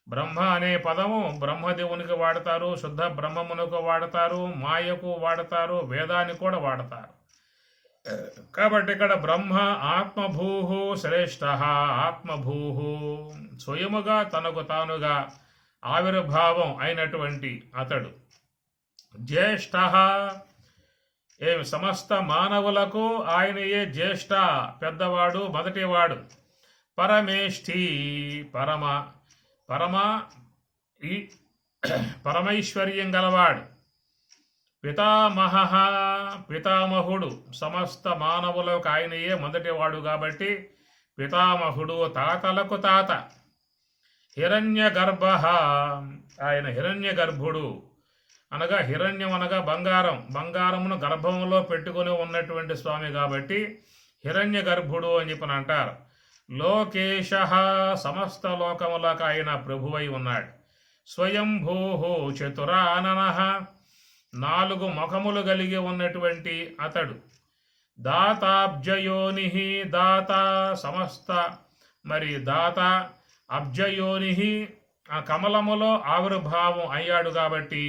[SPEAKER 1] బ్రహ్మ అనే పదము బ్రహ్మదేవునికి వాడతారు, శుద్ధ బ్రహ్మమునకు వాడతారు, మాయకు వాడతారు, వేదానికి కూడా వాడతారు. కాబట్టి ఇక్కడ బ్రహ్మ ఆత్మభూహు శ్రేష్ఠ ఆత్మభూహు స్వయముగా తనకు తానుగా ఆవిర్భావం అయినటువంటి అతడు. జ్యేష్ఠ సమస్త మానవులకు ఆయనయే జ్యేష్ఠ పెద్దవాడు మొదటివాడు. పరమేష్ఠి పరమైశ్వర్యం గలవాడు. పితామహుడు సమస్త మానవులకు ఆయనయే మొదటివాడు కాబట్టి పితామహుడు, తాతలకు తాత. హిరణ్య గర్భ ఆయన హిరణ్య గర్భుడు అనగా హిరణ్యం అనగా బంగారమును గర్భంలో పెట్టుకుని ఉన్నటువంటి స్వామి కాబట్టి హిరణ్య గర్భుడు అని చెప్పని అంటారు. లోకేశ సమస్త లోకములకు ఆయన ప్రభువై ఉన్నాడు. స్వయంభూ చతురాననః 4 ముఖములు కలిగి ఉన్నటువంటి అతడు. దాతాబ్జయోని, దాత సమస్త, మరి దాత అబ్జయోని, ఆ కమలములో ఆవిర్భావం అయ్యాడు కాబట్టి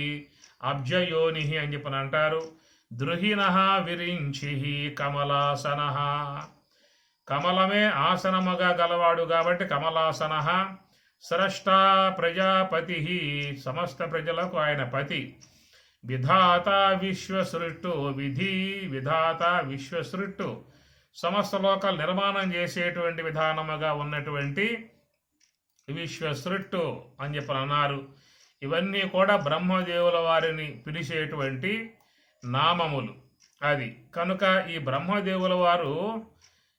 [SPEAKER 1] అబ్జయోని అని చెప్పని అంటారు. ద్రుహిణ విరించి కమలాసన, కమలమే ఆసనముగా గలవాడు కాబట్టి కమలాసన. స్రష్ట ప్రజాపతి, సమస్త ప్రజలకు ఆయన పతి. విధాత విశ్వసృష్టు, విధి విధాత విశ్వసృష్టు, సమస్త లోకాలు నిర్మాణం చేసేటువంటి విధానముగా ఉన్నటువంటి విశ్వసృష్టు అని చెప్పని అన్నారు. ఇవన్నీ కూడా బ్రహ్మదేవుల వారిని పిలిచేటువంటి నామములు. అది కనుక ఈ బ్రహ్మదేవుల వారు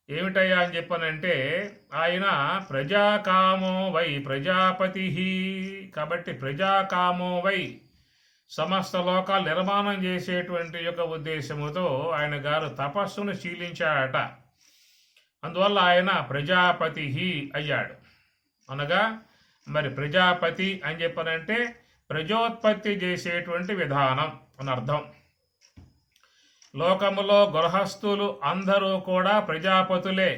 [SPEAKER 1] ఏమిటయ్యా అని చెప్పనంటే ఆయన ప్రజాకామో వై ప్రజాపతి, కాబట్టి ప్రజాకామో వై సమస్త లోకాలు నిర్మాణం చేసేటువంటి యొక్క ఉద్దేశముతో ఆయన గారు తపస్సును శీలించాడట. అందువల్ల ఆయన ప్రజాపతి అయ్యాడు. అనగా మరి ప్రజాపతి అని చెప్పనంటే ప్రజోత్పత్తి చేసేటువంటి విధానం అని అర్థం. లోకములో గృహస్థులు అందరూ కూడా ప్రజాపతులే.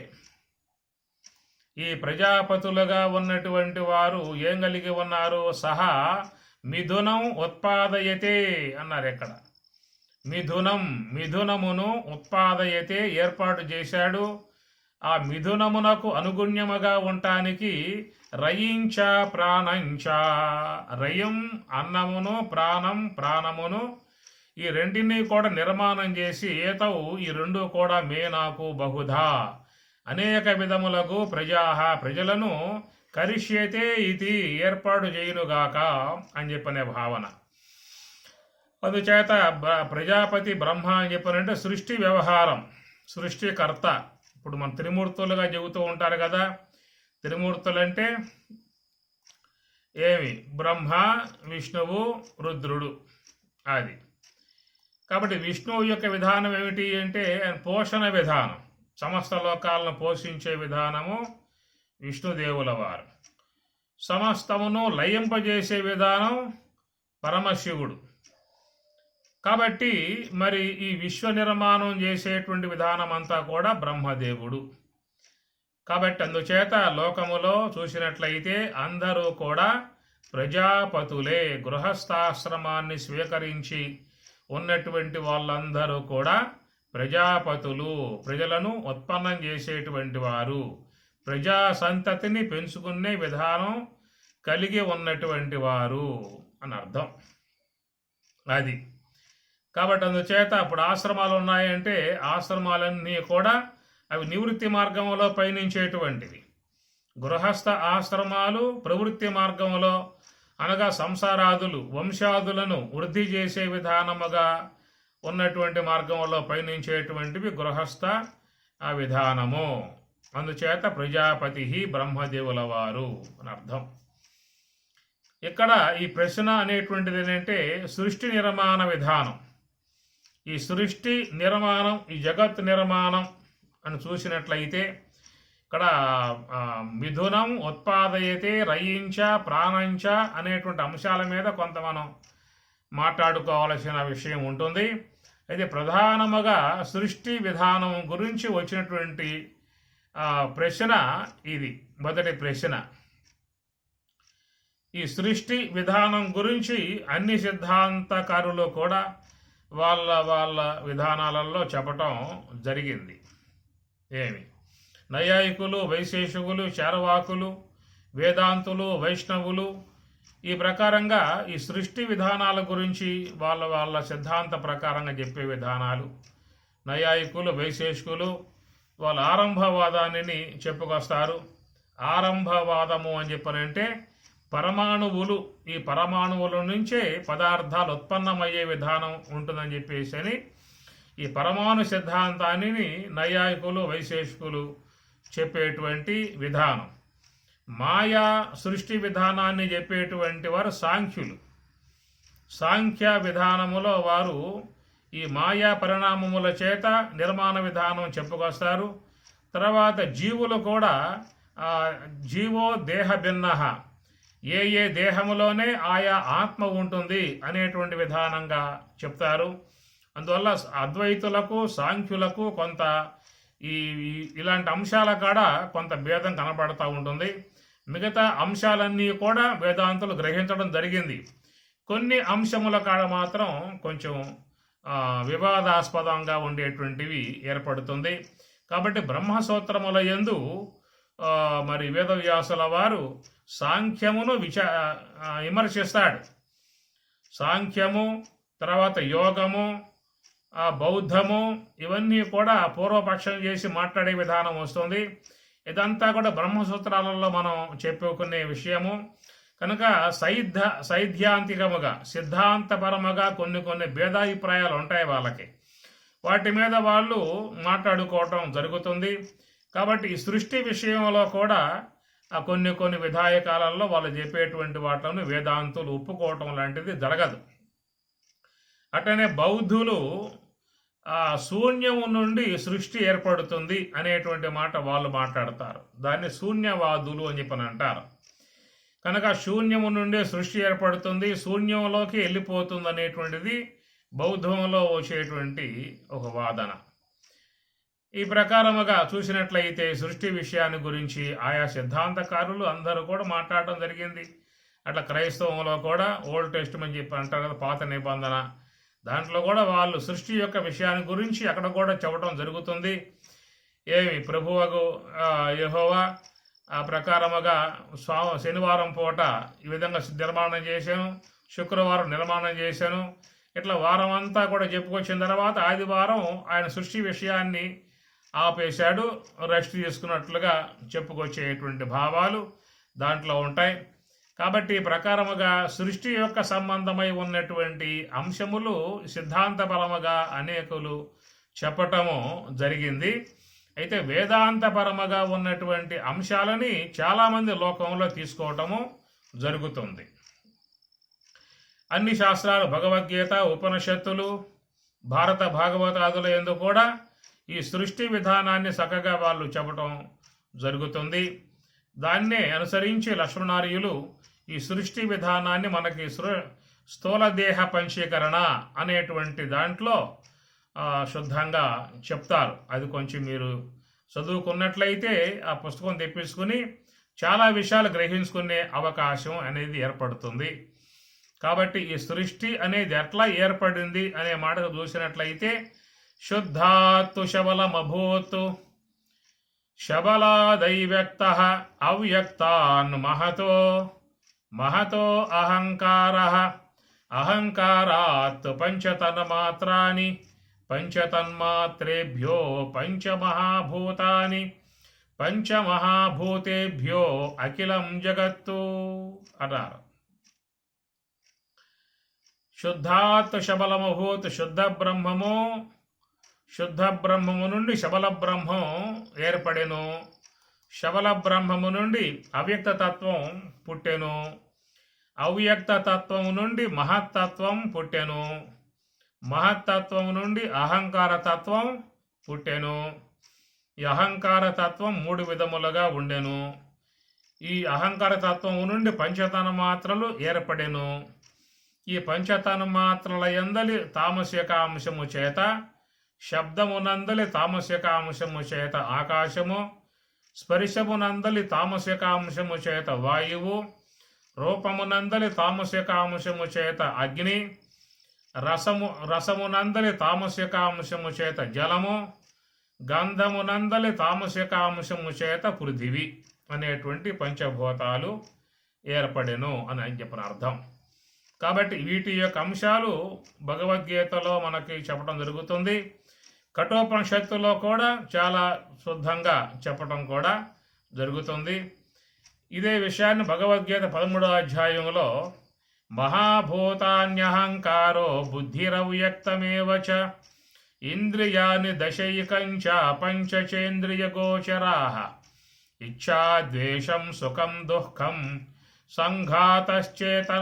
[SPEAKER 1] ఈ ప్రజాపతులుగా ఉన్నటువంటి వారు ఏం కలిగి ఉన్నారు? సహా మిథునం ఉత్పాదయతే అన్నారు. ఎక్కడ మిథునమును ఉత్పాదయతే ఏర్పాటు చేశాడు. ఆ మిథునమునకు అనుగుణ్యముగా ఉండటానికి రయించ ప్రాణంచ, రయం అన్నమును, ప్రాణం ప్రాణమును, ఈ రెండిని కూడా నిర్మాణం చేసి ఏతవు ఈ రెండు కూడా మే నాకు బహుధా అనేక విధములకు ప్రజలను కరిష్యతే ఇది ఏర్పాటు చేయునుగాక అని చెప్పనే భావన. అందుచేత ప్రజాపతి బ్రహ్మ అని చెప్పనంటే సృష్టి వ్యవహారం, సృష్టికర్త. ఇప్పుడు మన త్రిమూర్తులుగా చెబుతూ ఉంటారు కదా. త్రిమూర్తులంటే ఏమి? బ్రహ్మ, విష్ణువు, రుద్రుడు. అది కాబట్టి విష్ణువు యొక్క విధానం ఏమిటి అంటే పోషణ విధానం, సమస్త లోకాలను పోషించే విధానము విష్ణుదేవుల వారు. సమస్తమును లయింపజేసే విధానం పరమశివుడు. కాబట్టి మరి ఈ విశ్వ నిర్మాణం చేసేటువంటి విధానం అంతా కూడా బ్రహ్మదేవుడు. కాబట్టి అందుచేత లోకములో చూసినట్లయితే అందరూ కూడా ప్రజాపతులే. గృహస్థాశ్రమాన్ని స్వీకరించి ఉన్నటువంటి వాళ్ళందరూ కూడా ప్రజాపతులు, ప్రజలను ఉత్పన్నం చేసేటువంటి వారు, ప్రజా సంతతిని పెంచుకునే విధానం కలిగి ఉన్నటువంటి వారు అని అర్థం. అది కాబట్టి అందుచేత ఇప్పుడు ఆశ్రమాలు ఉన్నాయంటే ఆశ్రమాలన్నీ కూడా అవి నివృత్తి మార్గంలో పయనించేటువంటివి. గృహస్థ ఆశ్రమాలు ప్రవృత్తి మార్గంలో అనగా సంసారాదులు వంశాదులను వృద్ధి చేసే విధానముగా ఉన్నటువంటి మార్గంలో పయనించేటువంటివి గృహస్థ ఆ విధానము. అందుచేత ప్రజాపతి బ్రహ్మదేవుల వారు అని అర్థం. ఇక్కడ ఈ ప్రశ్న అనేటువంటిది ఏంటంటే సృష్టి నిర్మాణ విధానం. ఈ సృష్టి నిర్మాణం, ఈ జగత్ నిర్మాణం అని చూసినట్లయితే ఇక్కడ మిథునం ఉత్పాదయతే, రయించ, ప్రాణంచ అనేటువంటి అంశాల మీద కొంత మనం మాట్లాడుకోవాల్సిన విషయం ఉంటుంది. అయితే ప్రధానముగా సృష్టి విధానం గురించి వచ్చినటువంటి ప్రశ్న ఇది. మొదటి ప్రశ్న, ఈ సృష్టి విధానం గురించి అన్ని సిద్ధాంతకారులు కూడా వాళ్ళ విధానాలలో చెప్పటం జరిగింది. ఏమి? నైయాయికులు, వైశేషికులు, చార్వాకులు, వేదాంతులు, వైష్ణవులు ఈ ప్రకారంగా ఈ సృష్టి విధానాల గురించి వాళ్ళ సిద్ధాంత ప్రకారంగా చెప్పే విధానాలు. నైయాయికులు, వైశేషికులు వాళ్ళు ఆరంభవాదాన్ని చెప్పుకొస్తారు. ఆరంభవాదము అని చెప్పనంటే పరమాణువులు, ఈ పరమాణువుల నుంచే పదార్థాలు ఉత్పన్నమయ్యే విధానం ఉంటుందని చెప్పేసి అని ఈ పరమాణు సిద్ధాంతాన్ని నైయాయికులు, వైశేషికులు చెప్పేటువంటి విధానం. మాయా సృష్టి విధానాన్ని చెప్పేటువంటి వారు సాంఖ్యులు. సాంఖ్య విధానములో వారు ఈ మాయా పరిణామముల చేత నిర్మాణ విధానం చెప్పుకొస్తారు. తర్వాత జీవులు కూడా జీవో దేహ భిన్న, ఏ దేహములోనే ఆయా ఆత్మ ఉంటుంది అనేటువంటి విధానంగా చెప్తారు. అందువల్ల అద్వైతులకు సాంఖ్యులకు కొంత ఈ ఇలాంటి అంశాల కాడ కొంత భేదం కనపడతా ఉంటుంది. మిగతా అంశాలన్నీ కూడా వేదాంతులు గ్రహించడం జరిగింది. కొన్ని అంశముల కాడ మాత్రం కొంచెం వివాదాస్పదంగా ఉండేటువంటివి ఏర్పడుతుంది. కాబట్టి బ్రహ్మసూత్రముల యందు మరి వేదవ్యాసుల వారు సాంఖ్యమును విమర్శిస్తాడు. సాంఖ్యము, తర్వాత యోగము, బౌద్ధము, ఇవన్నీ కూడా పూర్వపక్షం చేసి మాట్లాడే విధానం వస్తుంది. ఇదంతా కూడా బ్రహ్మసూత్రాలలో మనం చెప్పుకునే విషయము కనుక సైద్ధాంతికముగా సిద్ధాంతపరముగా కొన్ని భేదాభిప్రాయాలు ఉంటాయి వాళ్ళకి. వాటి మీద వాళ్ళు మాట్లాడుకోవటం జరుగుతుంది. కాబట్టి ఈ సృష్టి విషయంలో కూడా కొన్ని విధాయకాలలో వాళ్ళు చెప్పేటువంటి వాటిని వేదాంతులు ఒప్పుకోవటం లాంటిది జరగదు. అట్లనే బౌద్ధులు శూన్యము నుండి సృష్టి ఏర్పడుతుంది అనేటువంటి మాట వాళ్ళు మాట్లాడతారు. దాన్ని శూన్యవాదులు అని చెప్పని అంటారు. కనుక శూన్యము నుండి సృష్టి ఏర్పడుతుంది, శూన్యంలోకి వెళ్ళిపోతుంది అనేటువంటిది బౌద్ధంలో వచ్చేటువంటి ఒక వాదన. ఈ ప్రకారముగా చూసినట్లయితే సృష్టి విషయాన్ని గురించి ఆయా సిద్ధాంతకారులు అందరూ కూడా మాట్లాడటం జరిగింది. అట్లా క్రైస్తవంలో కూడా ఓల్డ్ టెస్టిమెంట్ చెప్పి అంటారు కదా, పాత నిబంధన, దాంట్లో కూడా వాళ్ళు సృష్టి యొక్క విషయాన్ని గురించి అక్కడ కూడా చెప్పడం జరుగుతుంది. ప్రభువగు యెహోవా ఆ ప్రకారముగా శనివారం పూట ఈ విధంగా నిర్మాణం చేశాను, శుక్రవారం నిర్మాణం చేశాను, ఇట్లా వారం అంతా కూడా చెప్పుకొచ్చిన తర్వాత ఆదివారం ఆయన సృష్టి విషయాన్ని ఆపేశాడు, రెస్ట్ తీసుకున్నట్లుగా చెప్పుకొచ్చేటువంటి భావాలు దాంట్లో ఉంటాయి. కాబట్టి ప్రకారముగా సృష్టి యొక్క సంబంధమై ఉన్నటువంటి అంశములు సిద్ధాంతపరముగా అనేకులు చెప్పటము జరిగింది. అయితే వేదాంతపరముగా ఉన్నటువంటి అంశాలని చాలామంది లోకంలో తీసుకోవటము జరుగుతుంది. అన్ని శాస్త్రాలు, భగవద్గీత, ఉపనిషత్తులు, భారత భాగవతాదుల యందు కూడా ఈ సృష్టి విధానాన్ని చక్కగా వాళ్ళు చెప్పటం జరుగుతుంది. దాన్నే అనుసరించి లక్ష్మణార్యులు ఈ సృష్టి విధానాన్ని మనకి స్థూలదేహ పంచీకరణ అనేటువంటి దాంట్లో శుద్ధంగా చెప్తారు. అది కొంచెం మీరు చదువుకున్నట్లయితే ఆ పుస్తకం తెప్పించుకుని చాలా విషయాలు గ్రహించుకునే అవకాశం అనేది ఏర్పడుతుంది. కాబట్టి ఈ సృష్టి అనేది ఎట్లా ఏర్పడింది అనే మాటకు చూసినట్లయితే శుద్ధాత్తు శబలమభూత్ శబలాదైవ్యక్త అవ్యక్తాన్ మహతో అహంకారాత్ పంచతన్మాత్రాని పంచతన్మాత్రేభ్యో పంచమహాభూతాని పంచమహాభూతేభ్యో అఖిలం జగత్తు అన్నారు. శుద్ధాత్ శబలమభూత్ శుద్ధ బ్రహ్మము నుండి శబల బ్రహ్మం ఏర్పడెను, శబల బ్రహ్మము నుండి అవ్యక్త తత్వం పుట్టెను, అవ్యక్త తత్వం నుండి మహత్తత్వం పుట్టెను, మహత్తత్వం నుండి అహంకార తత్వం పుట్టెను. ఈ అహంకార తత్వం 3 విధములుగా ఉండెను. ఈ అహంకార తత్వం నుండి పంచతన్మాత్రలు ఏర్పడెను. ఈ పంచతన్మాత్రల యందలి తామసికాంశము చేత, శబ్దమునందలి తామసికాంశము చేత ఆకాశము, స్పర్శమునందలి తామసికాంశము చేత వాయువు, రూపమునందలి తామసికాంశము చేత అగ్ని, రసమునందలి తామసికాంశము చేత జలము, గంధమునందలి తామసికాంశము చేత పృథివి అనేటువంటి పంచభూతాలు ఏర్పడెను అని చెప్పిన అర్థం. కాబట్టి వీటి యొక్క అంశాలు భగవద్గీతలో మనకి చెప్పడం జరుగుతుంది. కఠోపనిషత్తులో కూడా చాలా శుద్ధంగా చెప్పడం కూడా జరుగుతుంది. ఇదే విషయాన్ని భగవద్గీత 13వ అధ్యాయంలో మహాభూతాన్యహంకారో బుద్ధిరవ్యక్తమేవ చ ఇంద్రియాని దశైకంచ పంచచేంద్రియ గోచరాః ఇచ్ఛా ద్వేషం సుఖం దుఃఖం సంఘాతశ్చేతనాధృతిః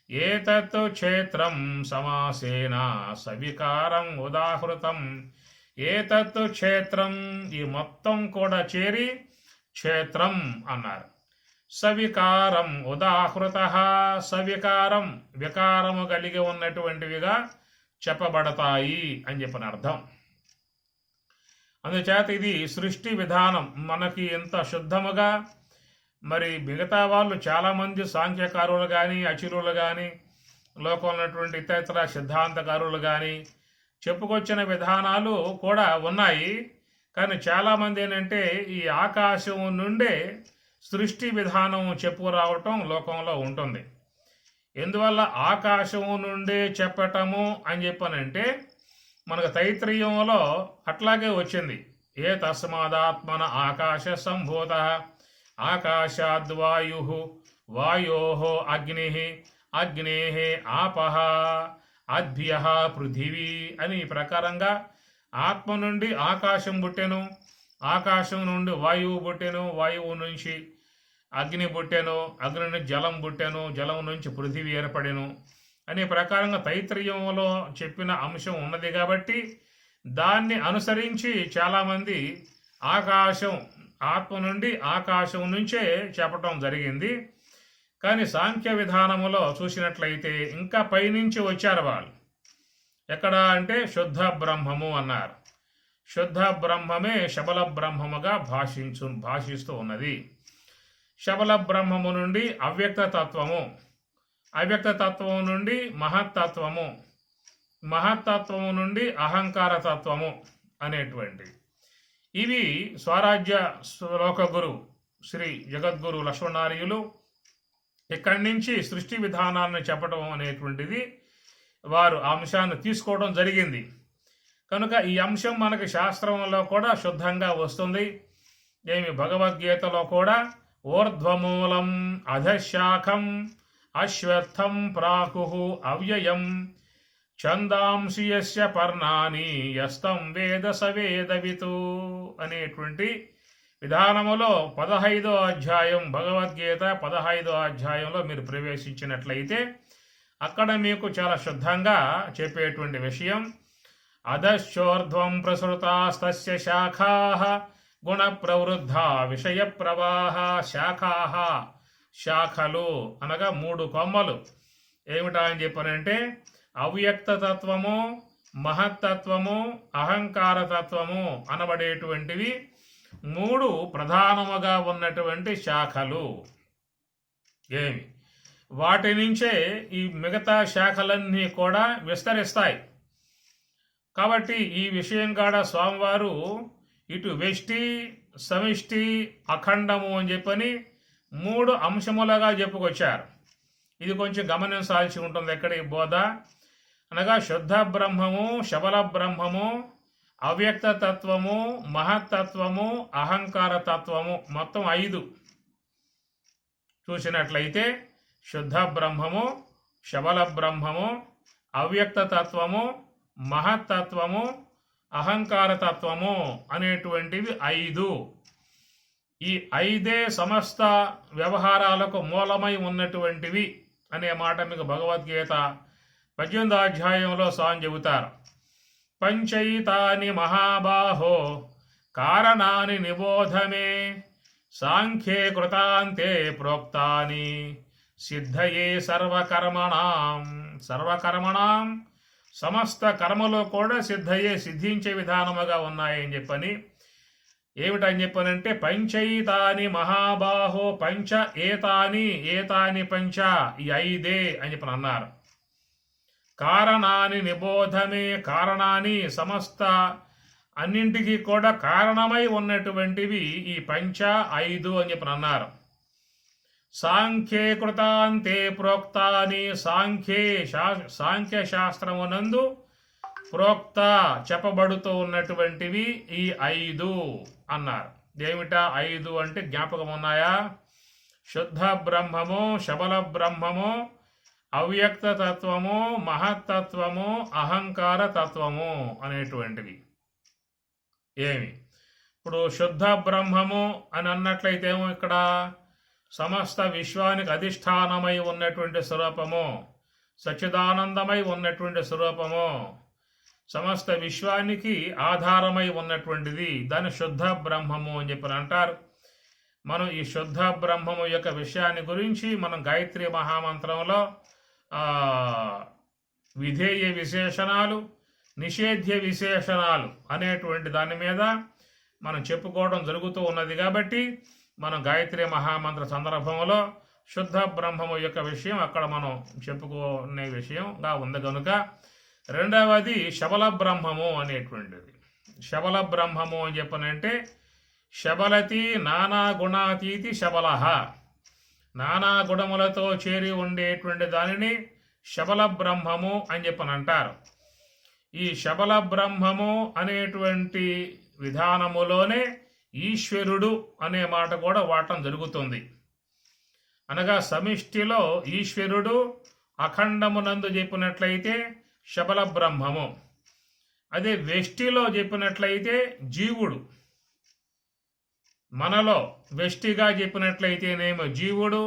[SPEAKER 1] ఏతత్ క్షేత్రం సమాసేన సవికారం ఉదాహృతం. ఏతత్ క్షేత్రం, ఈ మొత్తం కూడా చేరి క్షేత్రం అన్నారు. సవికారం ఉదాహృత, సవికారం వికారము కలిగి ఉన్నటువంటివిగా చెప్పబడతాయి అని చెప్పిన అర్థం. అందుచేత ఇది సృష్టి విధానం మనకి ఎంత శుద్ధముగా, మరి మిగతా వాళ్ళు చాలామంది సాంఖ్యకారులు కానీ, అచిరులు కానీ, లోకంలో ఉన్నటువంటి ఇతర సిద్ధాంతకారులు కానీ చెప్పుకొచ్చిన విధానాలు కూడా ఉన్నాయి. కానీ చాలామంది ఏంటంటే ఈ ఆకాశం నుండే సృష్టి విధానం చెప్పుకురావటం లోకంలో ఉంటుంది. ఎందువల్ల ఆకాశం నుండే చెప్పటము అని చెప్పనంటే మనకు తైత్రీయంలో అట్లాగే వచ్చింది. ఏ తస్మాదాత్మన ఆకాశ సంభూత ఆకాశాద్వాయు వాయో అగ్ని అగ్నే ఆపహ అద్భ్య పృథివీ అని ఈ ప్రకారంగా ఆత్మ నుండి ఆకాశం పుట్టెను, ఆకాశం నుండి వాయువు పుట్టెను, వాయువు నుంచి అగ్ని పుట్టెను, అగ్ని నుంచి జలం పుట్టెను, జలం నుంచి పృథివీ ఏర్పడెను అనే ప్రకారంగా తైత్రీయంలో చెప్పిన అంశం ఉన్నది. కాబట్టి దాన్ని అనుసరించి చాలామంది ఆకాశం, ఆత్మ నుండి ఆకాశం నుంచే చెప్పటం జరిగింది. కానీ సాంఖ్య విధానములో చూసినట్లయితే ఇంకా పైనుంచి వచ్చారు వాళ్ళు. ఎక్కడ అంటే శుద్ధ బ్రహ్మము అన్నారు. శుద్ధ బ్రహ్మమే శబల బ్రహ్మముగా భాషిస్తూ ఉన్నది. శబల బ్రహ్మము నుండి అవ్యక్త తత్వము, అవ్యక్త తత్వము నుండి మహత్తత్వము, మహత్తత్వము నుండి అహంకార తత్వము అనేటువంటి ఇవి స్వరాజ్య శ్లోక గురు శ్రీ జగద్గురు లక్ష్మణార్యులు ఇక్కడి నుంచి సృష్టి విధానాలను చెప్పడం అనేటువంటిది వారు ఆ అంశాన్ని తీసుకోవడం జరిగింది. కనుక ఈ అంశం మనకి శాస్త్రంలో కూడా శుద్ధంగా వస్తుంది. భగవద్గీతలో కూడా ఊర్ధ్వమూలం అధశాఖం అశ్వత్థం ప్రాకు అవ్యయం ఛందాంసి యస్య పర్ణాని యస్తం వేద సవేదవితు అనేటువంటి విధానములో 15వ అధ్యాయం భగవద్గీత 15వ అధ్యాయంలో మీరు ప్రవేశించినట్లయితే అక్కడ మీకు చాలా శుద్ధంగా చెప్పేటువంటి విషయం. అధశ్చోర్ధ్వం ప్రసృతాస్తస్య శాఖాః గుణ ప్రవృద్ధ విషయ ప్రవాహ శాఖాః, శాఖలు అనగా 3 కొమ్మలు. ఏమిటా అని చెప్పనంటే అవ్యక్త తత్వము, మహత్తత్వము, అహంకార తత్వము అనబడేటువంటివి 3 ప్రధానముగా ఉన్నటువంటి శాఖలు. వాటి నుంచే ఈ మిగతా శాఖలన్నీ కూడా విస్తరిస్తాయి. కాబట్టి ఈ విషయం కాడ స్వామివారు ఇటు వెష్టి, సమిష్టి, అఖండము అని చెప్పని 3 అంశములుగా చెప్పుకొచ్చారు. ఇది కొంచెం గమనించాల్సి ఉంటుంది. ఎక్కడ ఈ బోధ అనగా శుద్ధ బ్రహ్మము, శబల బ్రహ్మము, అవ్యక్త తత్వము, మహత్తత్వము, అహంకార తత్వము మొత్తం 5 చూసినట్లయితే శుద్ధ బ్రహ్మము, శబల బ్రహ్మము, అవ్యక్త తత్వము, మహత్తత్వము, అహంకార తత్వము అనేటువంటివి 5. ఈ 5 సమస్త వ్యవహారాలకు మూలమై ఉన్నటువంటివి అనే మాట మీకు భగవద్గీత 18వ అధ్యాయంలో స్వామి చెబుతారు. పంచైతాని మహాబాహో కారణాని నిబోధమే సాంఖ్యే కృతాంతే ప్రోక్తాని సిద్ధయే సర్వకర్మణాం. సర్వకర్మణాం సమస్త కర్మలు కూడా సిద్ధించే విధానముగా ఉన్నాయని చెప్పని. ఏమిటని చెప్పనంటే పంచైతాని మహాబాహో పంచ ఏతాని, ఏతాని పంచ, ఈ 5 అని చెప్పని అన్నారు. కారణాన్ని నిబోధమే, కారణాన్ని సమస్త అన్నింటికి కూడా కారణమై ఉన్నటువంటివి ఈ పంచ 5 అని చెప్పని అన్నారు. సాంఖ్యే కృతాంతే ప్రోక్తాని, సాంఖ్య శాస్త్రమునందు ప్రోక్త చెప్పబడుతూ ఉన్నటువంటివి ఈ 5 అన్నారు. ఏమిటా 5 అంటే జ్ఞాపకం ఉన్నాయా? శుద్ధ బ్రహ్మము, శబల బ్రహ్మము, అవ్యక్త తత్వము, మహత్తత్వము, అహంకార తత్వము అనేటువంటివి. ఇప్పుడు శుద్ధ బ్రహ్మము అని అన్నట్లయితే ఇక్కడ సమస్త విశ్వానికి అధిష్టానమై ఉన్నటువంటి స్వరూపము, సచ్చిదానందమై ఉన్నటువంటి స్వరూపము, సమస్త విశ్వానికి ఆధారమై ఉన్నటువంటిది, దాని శుద్ధ బ్రహ్మము అని చెప్పి అంటారు. మనం ఈ శుద్ధ బ్రహ్మము యొక్క విషయాన్ని గురించి మనం గాయత్రి మహామంత్రంలో విధేయ విశేషణాలు, నిషేధ్య విశేషణాలు అనేటువంటి దాని మీద మనం చెప్పుకోవడం జరుగుతూ ఉన్నది. కాబట్టి మనం గాయత్రి మహామంత్ర సందర్భంలో శుద్ధ బ్రహ్మము యొక్క విషయం అక్కడ మనం చెప్పుకునే విషయంగా ఉంది కనుక, రెండవది శబల బ్రహ్మము అనేటువంటిది. శబల బ్రహ్మము అని చెప్పనంటే శబలతి నానా గుణాతీతి శబలహ, నానా గుణములతో చేరి ఉండేటువంటి దానిని శబల బ్రహ్మము అని చెప్పనంటారు. ఈ శబల బ్రహ్మము అనేటువంటి విధానములోనే ఈశ్వరుడు అనే మాట కూడా వాడటం జరుగుతుంది. అనగా సమిష్టిలో ఈశ్వరుడు, అఖండమునందు చెప్పినట్లయితే శబల బ్రహ్మము, అదే వెష్టిలో చెప్పినట్లయితే జీవుడు, మనలో వెష్టిగా చెప్పినట్లయితేనేమో జీవుడు,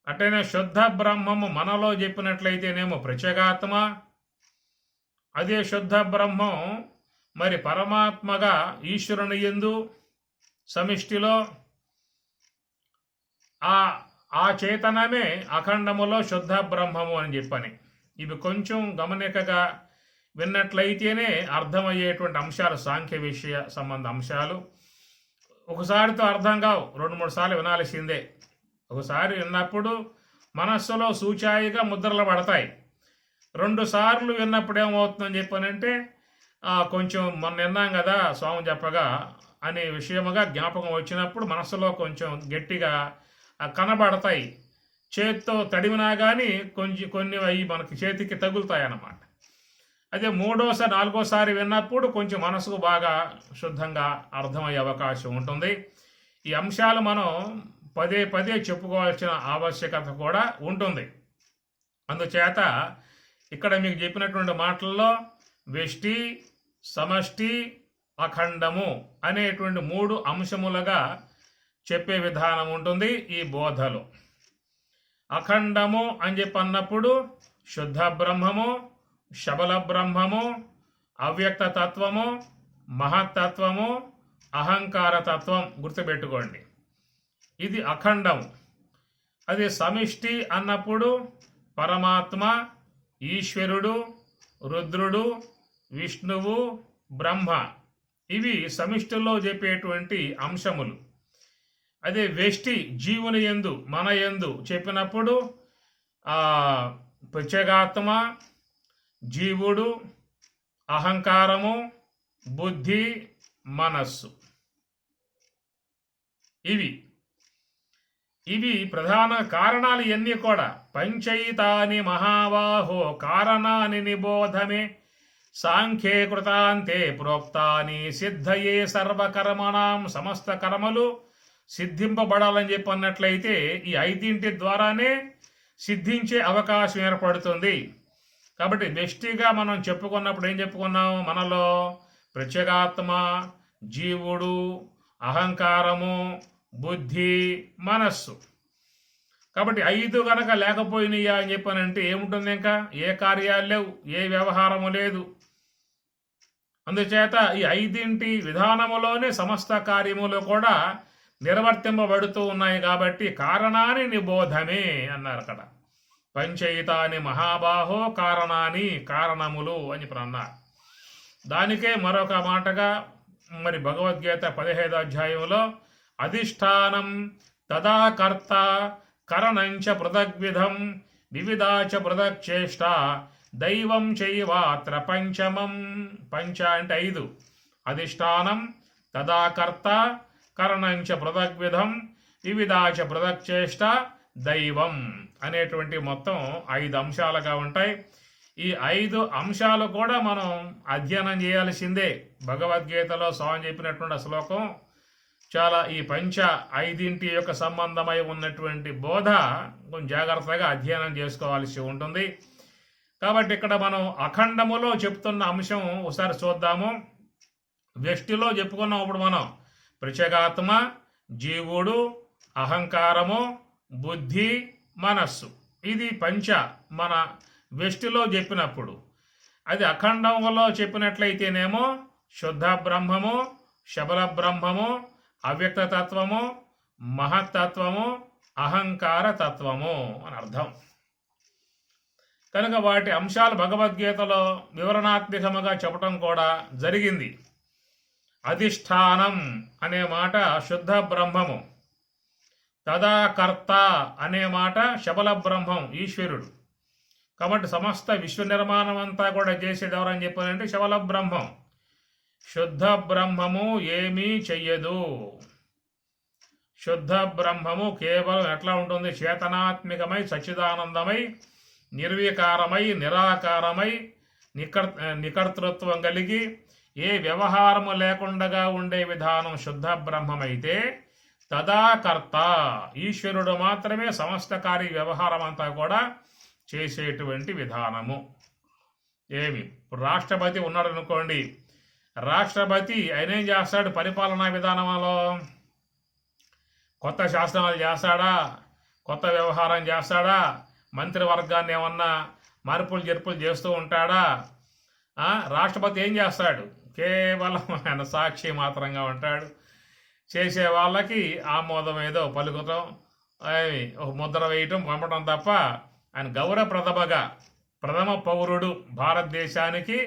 [SPEAKER 1] అటనే శుద్ధ బ్రహ్మము మనలో చెప్పినట్లయితేనేమో ప్రత్యేగాత్మ, అదే శుద్ధ బ్రహ్మం మరి పరమాత్మగా ఈశ్వరుని యందు సమిష్టిలో ఆ చేతనమే అఖండములో శుద్ధ బ్రహ్మము అని చెప్పని. ఇవి కొంచెం గమనికగా విన్నట్లయితేనే అర్థమయ్యేటువంటి అంశాలు, సాంఖ్య విషయ సంబంధ అంశాలు. ఒకసారితో అర్థం కావు, 2-3 సార్లు వినాల్సిందే. ఒకసారి విన్నప్పుడు మనస్సులో సూచాయిగా ముద్రలు పడతాయి. 2 సార్లు విన్నప్పుడు ఏమవుతుందని చెప్పనంటే కొంచెం మొన్న విన్నాం కదా స్వామి చెప్పగా అనే విషయముగా జ్ఞాపకం వచ్చినప్పుడు మనసులో కొంచెం గట్టిగా కనబడతాయి. చేత్తో తడిమినా కానీ కొన్ని అవి మనకి చేతికి తగులుతాయి అన్నమాట. అదే 3వ 4వ విన్నప్పుడు కొంచెం మనసుకు బాగా శుద్ధంగా అర్థమయ్యే అవకాశం ఉంటుంది. ఈ అంశాలు మనం పదే చెప్పుకోవాల్సిన ఆవశ్యకత కూడా ఉంటుంది. అందుచేత ఇక్కడ మీకు చెప్పినటువంటి మాటల్లో వెష్టి, సమష్టి, అఖండము అనేటువంటి 3 అంశములుగా చెప్పే విధానం ఉంటుంది ఈ బోధలో. అఖండము అని చెప్పన్నప్పుడు శుద్ధ బ్రహ్మము, శబల బ్రహ్మము, అవ్యక్త తత్వము, మహత్తత్వము, అహంకార తత్వం గుర్తుపెట్టుకోండి. ఇది అఖండం. అది సమిష్టి అన్నప్పుడు పరమాత్మ, ఈశ్వరుడు, రుద్రుడు, విష్ణువు, బ్రహ్మ, ఇవి సమిష్టిలో చెప్పేటువంటి అంశములు. అదే వెష్టి జీవుని యందు, మన యందు చెప్పినప్పుడు ప్రత్యేగాత్మ, జీవుడు, అహంకారము, బుద్ధి, మనస్సు, ఇవి ప్రధాన కారణాలు. ఇవన్నీ కూడా పంచైతాని మహాబాహో కారణాని నిబోధమే సాంఖ్యే కృతాంతే ప్రోక్తాని సిద్ధయే సర్వకర్మణాం. సమస్త కర్మలు సిద్ధింపబడాలని చెప్పి అన్నట్లయితే ఈ 5 ద్వారానే సిద్ధించే అవకాశం ఏర్పడుతుంది. కాబట్టి వెష్టిగా మనం చెప్పుకున్నప్పుడు ఏం చెప్పుకున్నాం? మనలో ప్రత్యేగాత్మ, జీవుడు, అహంకారము, బుద్ధి, మనస్సు. కాబట్టి 5 కనుక లేకపోయినాయా అని చెప్పానంటే ఏముంటుంది? ఇంకా ఏ కార్యాలు లేవు, ఏ వ్యవహారము లేదు. అందుచేత ఈ 5 విధానములోనే సమస్త కార్యములు కూడా నిర్వర్తింపబడుతూ ఉన్నాయి. కాబట్టి కారణాన్ని నిబోధమే అన్నారు అక్కడ. పంచైతాని మహాబాహో కారణాన్ని, కారణములు అని ఇప్పుడు అన్నారు. దానికే మరొక మాటగా మరి భగవద్గీత 15వ అధ్యాయంలో అధిష్టానం తదా కర్త కరణంచ పృథగ్విధం వివిధాచ పృథక్చేష్ట దైవం చైవాత్ర పంచమం. పంచ అంటే 5. అధిష్టానం తదా కర్త కరణంచ పృథగ్విధం వివిధాచ పృథక్చేష్ట దైవం అనేటువంటి మొత్తం 5 అంశాలుగా ఉంటాయి. ఈ 5 అంశాలు కూడా మనం అధ్యయనం చేయాల్సిందే. భగవద్గీతలో స్వామి చెప్పినటువంటి శ్లోకం చాలా ఈ 5 యొక్క సంబంధమై ఉన్నటువంటి బోధ కొంచెం జాగ్రత్తగా అధ్యయనం చేసుకోవాల్సి ఉంటుంది. కాబట్టి ఇక్కడ మనం అఖండములో చెప్తున్న అంశం ఒకసారి చూద్దాము. వ్యష్టిలో చెప్పుకున్నాం ఇప్పుడు మనం ప్రత్యేగాత్మ, జీవుడు, అహంకారము, బుద్ధి, మనస్సు. ఇది మన వ్యష్టిలో చెప్పినప్పుడు. అది అఖండంలో చెప్పినట్లయితేనేమో శుద్ధ బ్రహ్మము, శబల బ్రహ్మము, అవ్యక్త తత్వము, మహత్తత్వము, అహంకార తత్వము అని అర్థం. కనుక వాటి అంశాలు భగవద్గీతలో వివరణాత్మకముగా చెప్పటం కూడా జరిగింది. అధిష్టానం అనే మాట శుద్ధ బ్రహ్మము, తదాకర్త అనే మాట శబల బ్రహ్మం, ఈశ్వరుడు. కాబట్టి సమస్త విశ్వ నిర్మాణం అంతా కూడా చేసేది ఎవరని చెప్పారంటే శబల బ్రహ్మం. శుద్ధ బ్రహ్మము ఏమీ చెయ్యదు. శుద్ధ బ్రహ్మము కేవలం ఎట్లా ఉంటుంది? చేతనాత్మికమై, సచ్చిదానందమై, నిర్వికారమై, నిరాకారమై, నికర్తృత్వం కలిగి ఏ వ్యవహారము లేకుండా ఉండే విధానం శుద్ధ బ్రహ్మమైతే, తదాకర్త ఈశ్వరుడు మాత్రమే సమస్త కార్య వ్యవహారం అంతా కూడా చేసేటువంటి విధానము. ఏమి రాష్ట్రపతి ఉన్నాడు అనుకోండి, రాష్ట్రపతి ఆయన ఏం చేస్తాడు? పరిపాలనా విధానంలో కొత్త శాసనాలు చేస్తాడా? కొత్త వ్యవహారం చేస్తాడా? మంత్రివర్గాన్ని ఏమన్నా మార్పులు జరుపులు చేస్తూ ఉంటాడా? రాష్ట్రపతి ఏం చేస్తాడు? కేవలం ఆయన సాక్షి మాత్రంగా ఉంటాడు. చేసే వాళ్ళకి ఆమోదం ఏదో పలుకుతాం, ఒక ముద్ర వేయటం, పంపడం తప్ప ఆయన గౌరవప్రదమగా ప్రథమ పౌరుడు, భారతదేశానికి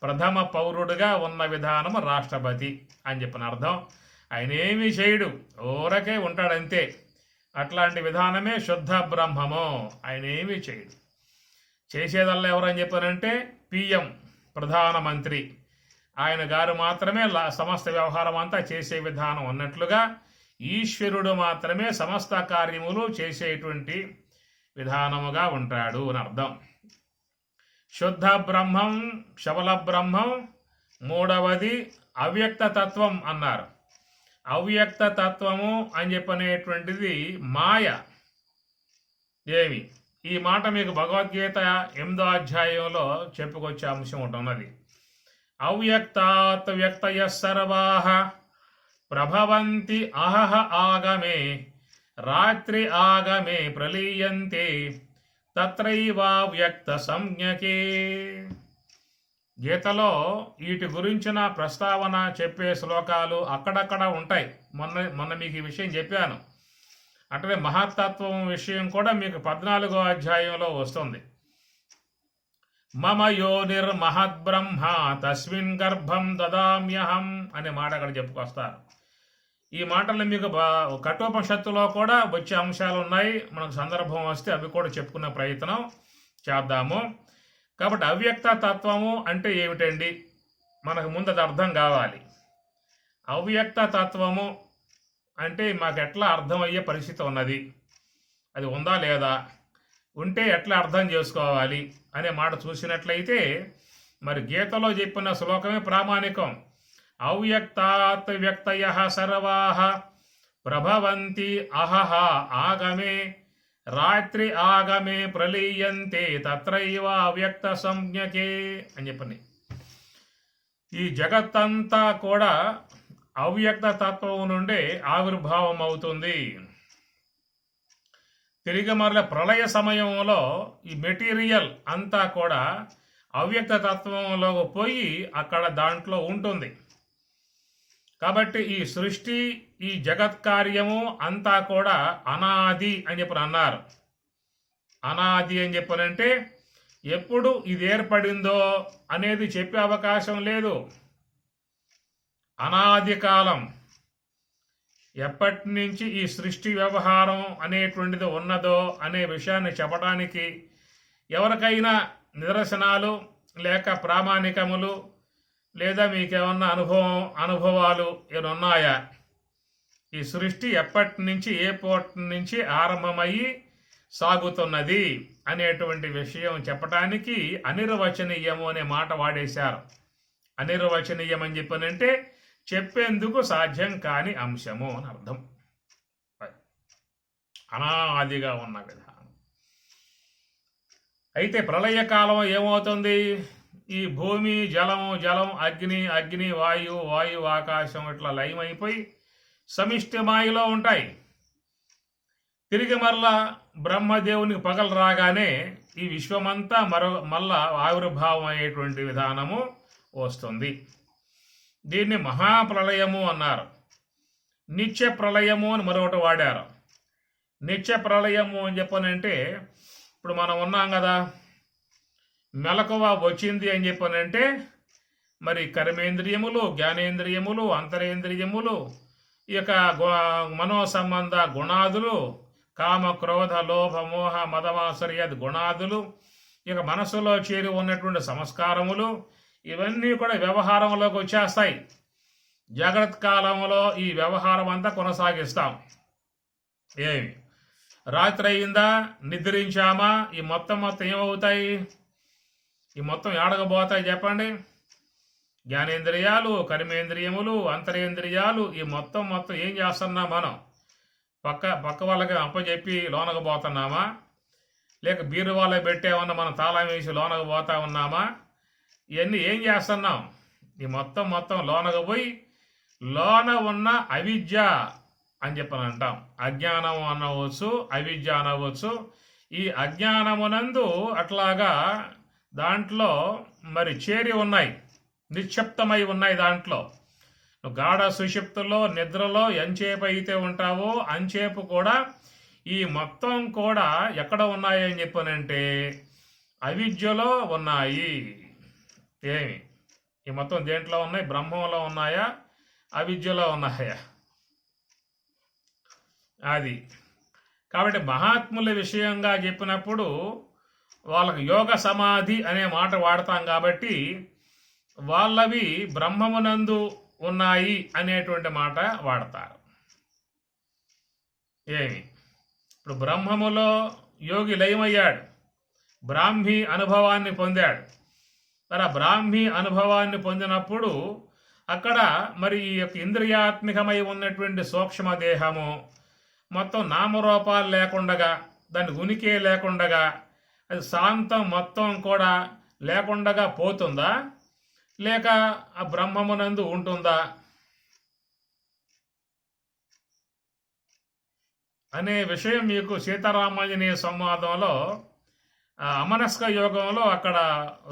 [SPEAKER 1] ప్రథమ పౌరుడుగా ఉన్న విధానము రాష్ట్రపతి అని చెప్పిన అర్థం. ఆయన ఏమీ చేయడు, ఊరకే ఉంటాడంతే. అట్లాంటి విధానమే శుద్ధ బ్రహ్మము. ఆయన ఏమీ చేయడు. చేసేదల్లా ఎవరని చెప్పారంటే పిఎం, ప్రధానమంత్రి. ఆయన గారు మాత్రమే సమస్త వ్యవహారం అంతా చేసే విధానం అన్నట్లుగా ఈశ్వరుడు మాత్రమే సమస్త కార్యములు చేసేటువంటి విధానముగా ఉంటాడు అని అర్థం. శుద్ధ బ్రహ్మం, శబల బ్రహ్మం. మూడవది అవ్యక్త తత్వం అన్నారు. అవ్యక్త తత్వము అని చెప్పనేటువంటిది మాయ. ఏమి ఈ మాట మీకు భగవద్గీత 8వ అధ్యాయంలో చెప్పుకొచ్చే అంశం ఉంటున్నది. అవ్యక్తాత్ వ్యక్తయ సర్వాః ప్రభవంతి అహః ఆగమే రాత్రి ఆగమే ప్రలీయంతే తత్రైవావ్యక్త సంజ్ఞకే. గీతలో వీటి గురించిన ప్రస్తావన చెప్పే శ్లోకాలు అక్కడక్కడ ఉంటాయి. మొన్న మీకు ఈ విషయం చెప్పాను. అట్లనే మహత్తత్వం విషయం కూడా మీకు 14వ అధ్యాయంలో వస్తుంది. మమ యోనిర్మహద్బ్రహ్మ తస్మిన్ గర్భం దదామ్యహం అనే మాట అక్కడ చెప్పుకొస్తారు. ఈ మాటలు మీకు కఠోపనిషత్తులో కూడా వచ్చే అంశాలు ఉన్నాయి. మనకు సందర్భం వస్తే అవి కూడా చెప్పుకునే ప్రయత్నం చేద్దాము. కాబట్టి అవ్యక్త తత్వము అంటే ఏమిటండి? మనకు ముందు అది అర్థం కావాలి. అవ్యక్త తత్వము అంటే మాకు ఎట్లా అర్థమయ్యే పరిస్థితి ఉన్నది, అది ఉందా లేదా, ఉంటే ఎట్లా అర్థం చేసుకోవాలి అనే మాట చూసినట్లయితే మరి గీతలో చెప్పిన శ్లోకమే ప్రామాణికం. అవ్యక్తాత్ వ్యక్తయః సర్వాః ప్రభవంతి అహః ఆగమే రాత్రి ఆగమే ప్రలీయంతే తత్రైవ అవ్యక్త సంజ్ఞకే అని చెప్పండి. ఈ జగత్తంతా కూడా అవ్యక్త తత్వం నుండే ఆవిర్భావం అవుతుంది. తిరిగి మరల ప్రళయ సమయంలో ఈ మెటీరియల్ అంతా కూడా అవ్యక్త తత్వంలో పోయి అక్కడ దాంట్లో ఉంటుంది. కాబట్టి ఈ సృష్టి, ఈ జగత్ కార్యము అంతా కూడా అనాది అని చెప్పి అన్నారు. అనాది అని చెప్పనంటే ఎప్పుడు ఇది ఏర్పడిందో అనేది చెప్పే అవకాశం లేదు. అనాది కాలం, ఎప్పటి నుంచి ఈ సృష్టి వ్యవహారం అనేటువంటిది ఉన్నదో అనే విషయాన్ని చెప్పడానికి ఎవరికైనా నిదర్శనాలు లేక ప్రామాణికములు లేదా మీకేమన్నా అనుభవాలు ఏమైనా ఉన్నాయా? ఈ సృష్టి ఎప్పటి నుంచి, ఏ పోటీ నుంచి ఆరంభమయ్యి సాగుతున్నది అనేటువంటి విషయం చెప్పడానికి అనిర్వచనీయము అనే మాట వాడేశారు. అనిర్వచనీయం అని చెప్పనంటే చెప్పేందుకు సాధ్యం కాని అంశము అని అర్థం. అనాదిగా ఉన్న విధానం. అయితే ప్రళయకాలం ఏమవుతుంది? ఈ భూమి, జలం, అగ్ని, వాయువు, ఆకాశం ఇట్లా లయమైపోయి సమిష్టి మాయలో ఉంటాయి. తిరిగి మరలా బ్రహ్మదేవునికి పగలు రాగానే ఈ విశ్వమంతా మళ్ళా ఆవిర్భావం అయ్యేటువంటి విధానము వస్తుంది. దీన్ని మహాప్రళయము అన్నారు. నిత్య ప్రళయము అని మరొకటి వాడారు. నిత్య ప్రళయము అని చెప్పనంటే ఇప్పుడు మనం ఉన్నాం కదా, మెలకువ వచ్చింది అని చెప్పనంటే మరి కర్మేంద్రియములు, జ్ఞానేంద్రియములు, అంతరేంద్రియములు, ఈ యొక్క మనో సంబంధ గుణాదులు, కామ క్రోధ లోభ మోహ మదమాశ్చర్యాది గుణాదులు, ఇక మనసులో చేరి ఉన్నటువంటి సంస్కారములు, ఇవన్నీ కూడా వ్యవహారంలోకి వచ్చేస్తాయి. జాగ్రత్త కాలంలో ఈ వ్యవహారం అంతా కొనసాగిస్తాం. ఏమి రాత్రి అయిందా, నిద్రించామా, ఈ మొత్తం ఏమవుతాయి? ఈ మొత్తం ఏడగబోతాయి చెప్పండి. జ్ఞానేంద్రియాలు, కర్మేంద్రియములు, అంతరేంద్రియాలు, ఈ మొత్తం ఏం చేస్తున్నాం మనం? పక్క వాళ్ళకి అప్పచెప్పి లోనకు పోతున్నామా, లేక బీరు వాళ్ళకి పెట్టేమన్నా మనం తాళం వేసి లోనకు పోతా ఉన్నామా? ఇవన్నీ ఏం చేస్తున్నాం? ఈ మొత్తం లోనకు పోయి లోన ఉన్న అవిద్య అని చెప్పని అంటాం. అజ్ఞానం అనవచ్చు, అవిద్య అనవచ్చు. ఈ అజ్ఞానమునందు అట్లాగా దాంట్లో మరి చేరి ఉన్నాయి, నిశ్శబ్దమై ఉన్నాయి. దాంట్లో గాఢ సుషుప్తిలో, నిద్రలో ఎంచేపు అయితే ఉంటావో అంచేపు కూడా ఈ మొత్తం కూడా ఎక్కడ ఉన్నాయి అని చెప్పనంటే అవిద్యలో ఉన్నాయి. ఏమి ఈ మొత్తం దేంట్లో ఉన్నాయి? బ్రహ్మంలో ఉన్నాయా, అవిద్యలో ఉన్నాయా? అది కాబట్టి మహాత్ముల విషయంగా చెప్పినప్పుడు వాళ్ళకి యోగ సమాధి అనే మాట వాడతాం కాబట్టి వాళ్ళవి బ్రహ్మమునందు ఉన్నాయి అనేటువంటి మాట వాడతారు. ఏమి ఇప్పుడు బ్రహ్మములో యోగి లయమయ్యాడు, బ్రాహ్మీ అనుభవాన్ని పొందాడు. మరి ఆ బ్రాహ్మీ అనుభవాన్ని పొందినప్పుడు అక్కడ మరి ఈ యొక్క ఇంద్రియాత్మికమై ఉన్నటువంటి సూక్ష్మ దేహము మొత్తం నామరూపాలు లేకుండగా, దాని ఉనికి లేకుండగా, అది శాంతం మొత్తం కూడా లేకుండగా పోతుందా, లేక ఆ బ్రహ్మమునందు ఉంటుందా అనే విషయం మీకు సీతారామాంజనేయ సంవాదంలో అమనస్క యోగంలో అక్కడ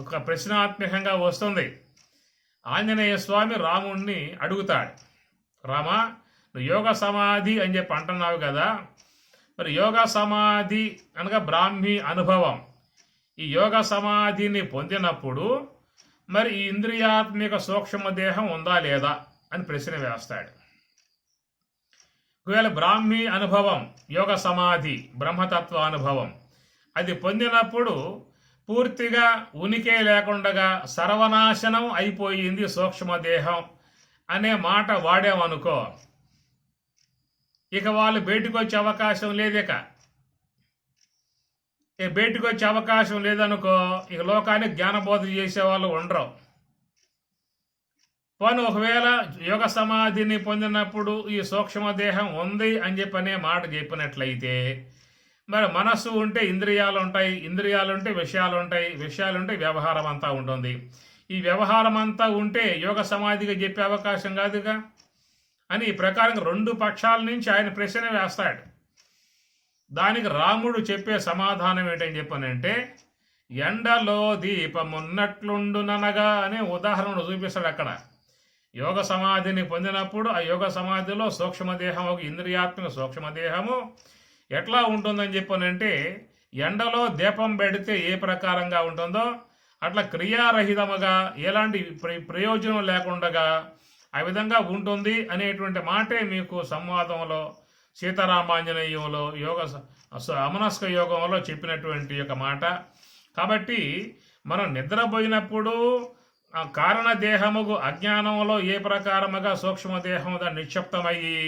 [SPEAKER 1] ఒక ప్రశ్నాత్మకంగా వస్తుంది. ఆంజనేయ స్వామి రాముణ్ణి అడుగుతాడు, రామా నువ్వు యోగ సమాధి అని చెప్పి అంటున్నావు కదా, మరి యోగ సమాధి అనగా బ్రాహ్మీ అనుభవం, ఈ యోగ సమాధిని పొందినప్పుడు మరి ఈ ఇంద్రియాత్మిక సూక్ష్మ దేహం ఉందా లేదా అని ప్రశ్న వేస్తాడు. ఒకవేళ బ్రాహ్మీ అనుభవం, యోగ సమాధి, బ్రహ్మతత్వ అనుభవం అది పొందినప్పుడు పూర్తిగా ఉనికే లేకుండా సర్వనాశనం అయిపోయింది సూక్ష్మదేహం అనే మాట వాడామనుకో, ఇక వాళ్ళు బయటకు వచ్చే అవకాశం లేదు. ఇక బయటకు వచ్చే అవకాశం లేదనుకో, ఇక లోకానికి జ్ఞానబోధ చేసేవాళ్ళు ఉండరు. పోనీ ఒకవేళ యోగ సమాధిని పొందినప్పుడు ఈ సూక్ష్మదేహం ఉంది అని చెప్పనే మాట చెప్పినట్లయితే మరి మనస్సు ఉంటే ఇంద్రియాలు ఉంటాయి, ఇంద్రియాలు ఉంటే విషయాలు ఉంటాయి, విషయాలు ఉంటే వ్యవహారం అంతా ఉంటుంది. ఈ వ్యవహారం అంతా ఉంటే యోగ సమాధిగా చెప్పే అవకాశం కాదుగా అని ఈ ప్రకారంగా రెండు పక్షాల నుంచి ఆయన ప్రశ్న వేస్తాడు. దానికి రాముడు చెప్పే సమాధానం ఏంటని చెప్పనంటే, ఎండలో దీపమున్నట్లుండుననగా అనే ఉదాహరణను చూపిస్తాడు. అక్కడ యోగ సమాధిని పొందినప్పుడు ఆ యోగ సమాధిలో సూక్ష్మదేహం, ఒక ఇంద్రియాత్మక సూక్ష్మదేహము ఎట్లా ఉంటుందని చెప్పనంటే, ఎండలో దీపం పెడితే ఏ ప్రకారంగా ఉంటుందో అట్లా క్రియారహితముగా ఎలాంటి ప్రయోజనం లేకుండా ఆ విధంగా ఉంటుంది అనేటువంటి మాటే మీకు సంవాదంలో సీతారామాంజనేయంలో యోగ అమనస్క యోగంలో చెప్పినటువంటి యొక్క మాట. కాబట్టి మనం నిద్రపోయినప్పుడు కారణదేహముకు అజ్ఞానంలో ఏ ప్రకారముగా సూక్ష్మదేహము దాన్ని నిక్షిప్తమయ్యి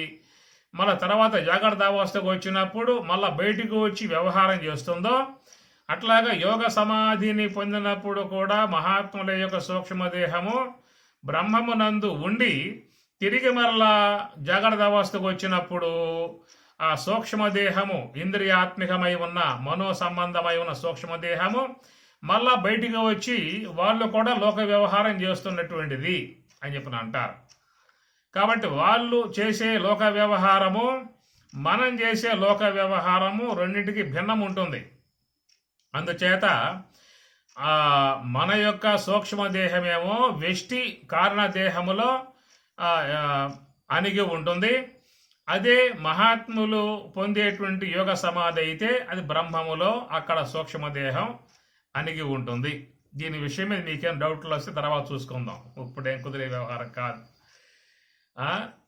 [SPEAKER 1] మళ్ళీ తర్వాత జాగ్రత్త అవస్థకు వచ్చినప్పుడు మళ్ళీ బయటికి వచ్చి వ్యవహారం చేస్తుందో, అట్లాగా యోగ సమాధిని పొందినప్పుడు కూడా మహాత్ముల యొక్క సూక్ష్మదేహము బ్రహ్మమునందు ఉండి తిరిగి మరలా జాగ్రత్త అవస్థకు వచ్చినప్పుడు ఆ సూక్ష్మదేహము ఇంద్రియాత్మికమై ఉన్న మనో సంబంధమై ఉన్న సూక్ష్మదేహము మళ్ళా బయటికి వచ్చి వాళ్ళు కూడా లోక వ్యవహారం చేస్తున్నటువంటిది అని చెప్పిన అంటారు. కాబట్టి వాళ్ళు చేసే లోక వ్యవహారము, మనం చేసే లోక వ్యవహారము రెండింటికి భిన్నం ఉంటుంది. అందుచేత మన యొక్క సూక్ష్మదేహమేమో వెష్టి కారణదేహములో అణిగి ఉంటుంది. అదే మహాత్ములు పొందేటువంటి యోగ సమాధి అయితే అది బ్రహ్మములో అక్కడ సూక్ష్మదేహం అణిగి ఉంటుంది. దీని విషయం మీద మీకేం డౌట్లు వస్తే తర్వాత చూసుకుందాం, ఇప్పుడేం కుదిరే వ్యవహారం కాదు.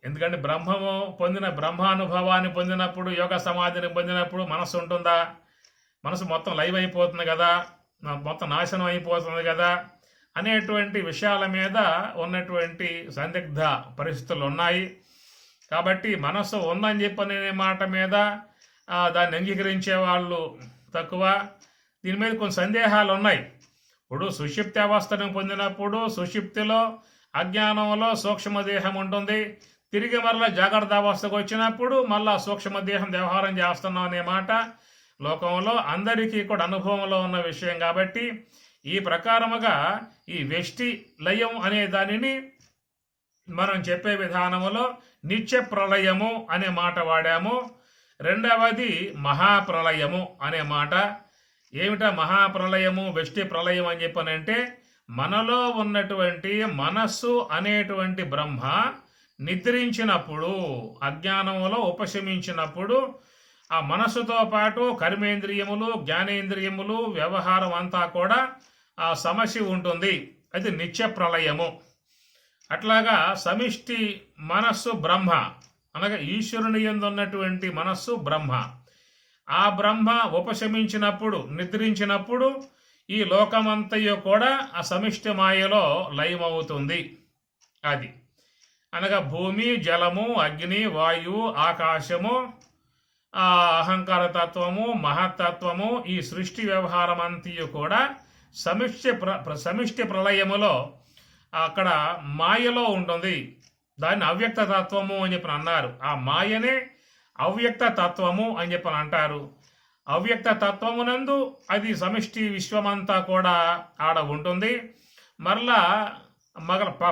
[SPEAKER 1] ఎందుకంటే బ్రహ్మానుభవాన్ని పొందినప్పుడు, యోగ సమాధిని పొందినప్పుడు మనసు ఉంటుందా? మనసు మొత్తం లైవ్ అయిపోతుంది కదా, మొత్తం నాశనం అయిపోతుంది కదా అనేటువంటి విషయాల మీద ఉన్నటువంటి సందిగ్ధ పరిస్థితులు ఉన్నాయి. కాబట్టి మనస్సు ఉందని చెప్పనే మాట మీద దాన్ని అంగీకరించే వాళ్ళు తక్కువ. దీని మీద కొన్ని సందేహాలు ఉన్నాయి. ఇప్పుడు సుషుప్తి అవస్థను పొందినప్పుడు సుషుప్తిలో అజ్ఞానంలో సూక్ష్మదేహం ఉంటుంది. తిరిగి మరలా జాగ్రత్త అవస్థకు వచ్చినప్పుడు మళ్ళా సూక్ష్మదేహం వ్యవహారం చేస్తున్నాం అనే మాట లోకంలో అందరికీ కూడా అనుభవంలో ఉన్న విషయం. కాబట్టి ఈ ప్రకారముగా ఈ వెష్టి లయం అనే దానిని మనం చెప్పే విధానములో నిత్య ప్రళయము అనే మాట వాడాము. రెండవది మహాప్రళయము అనే మాట. ఏమిటా మహాప్రళయము, వెష్టి ప్రళయం అని చెప్పనంటే, మనలో ఉన్నటువంటి మనస్సు అనేటువంటి బ్రహ్మ నిద్రించినప్పుడు, అజ్ఞానములో ఉపశమించినప్పుడు ఆ మనస్సుతో పాటు కర్మేంద్రియములు, జ్ఞానేంద్రియములు, వ్యవహారం అంతా కూడా ఆ సమస్య ఉంటుంది. అది నిత్య ప్రళయము. అట్లాగా సమిష్టి మనస్సు బ్రహ్మ, అనగా ఈశ్వరుని యందు ఉన్నటువంటి మనస్సు బ్రహ్మ. ఆ బ్రహ్మ ఉపశమించినప్పుడు, నిద్రించినప్పుడు ఈ లోకమంతయు కూడా ఆ సమిష్టి మాయలో లయమవుతుంది. అది అనగా భూమి, జలము, అగ్ని, వాయువు, ఆకాశము, అహంకార తత్వము, మహత్తత్వము, ఈ సృష్టి వ్యవహారం అంతయు కూడా సమిష్టి ప్రళయములో అక్కడ మాయలో ఉంటుంది. దాన్ని అవ్యక్త తత్వము అని చెప్పి అన్నారు. ఆ మాయనే అవ్యక్త తత్వము అని చెప్పని అంటారు. అవ్యక్త తత్వమునందు అది సమిష్టి విశ్వమంతా కూడా ఆడ ఉంటుంది. మరలా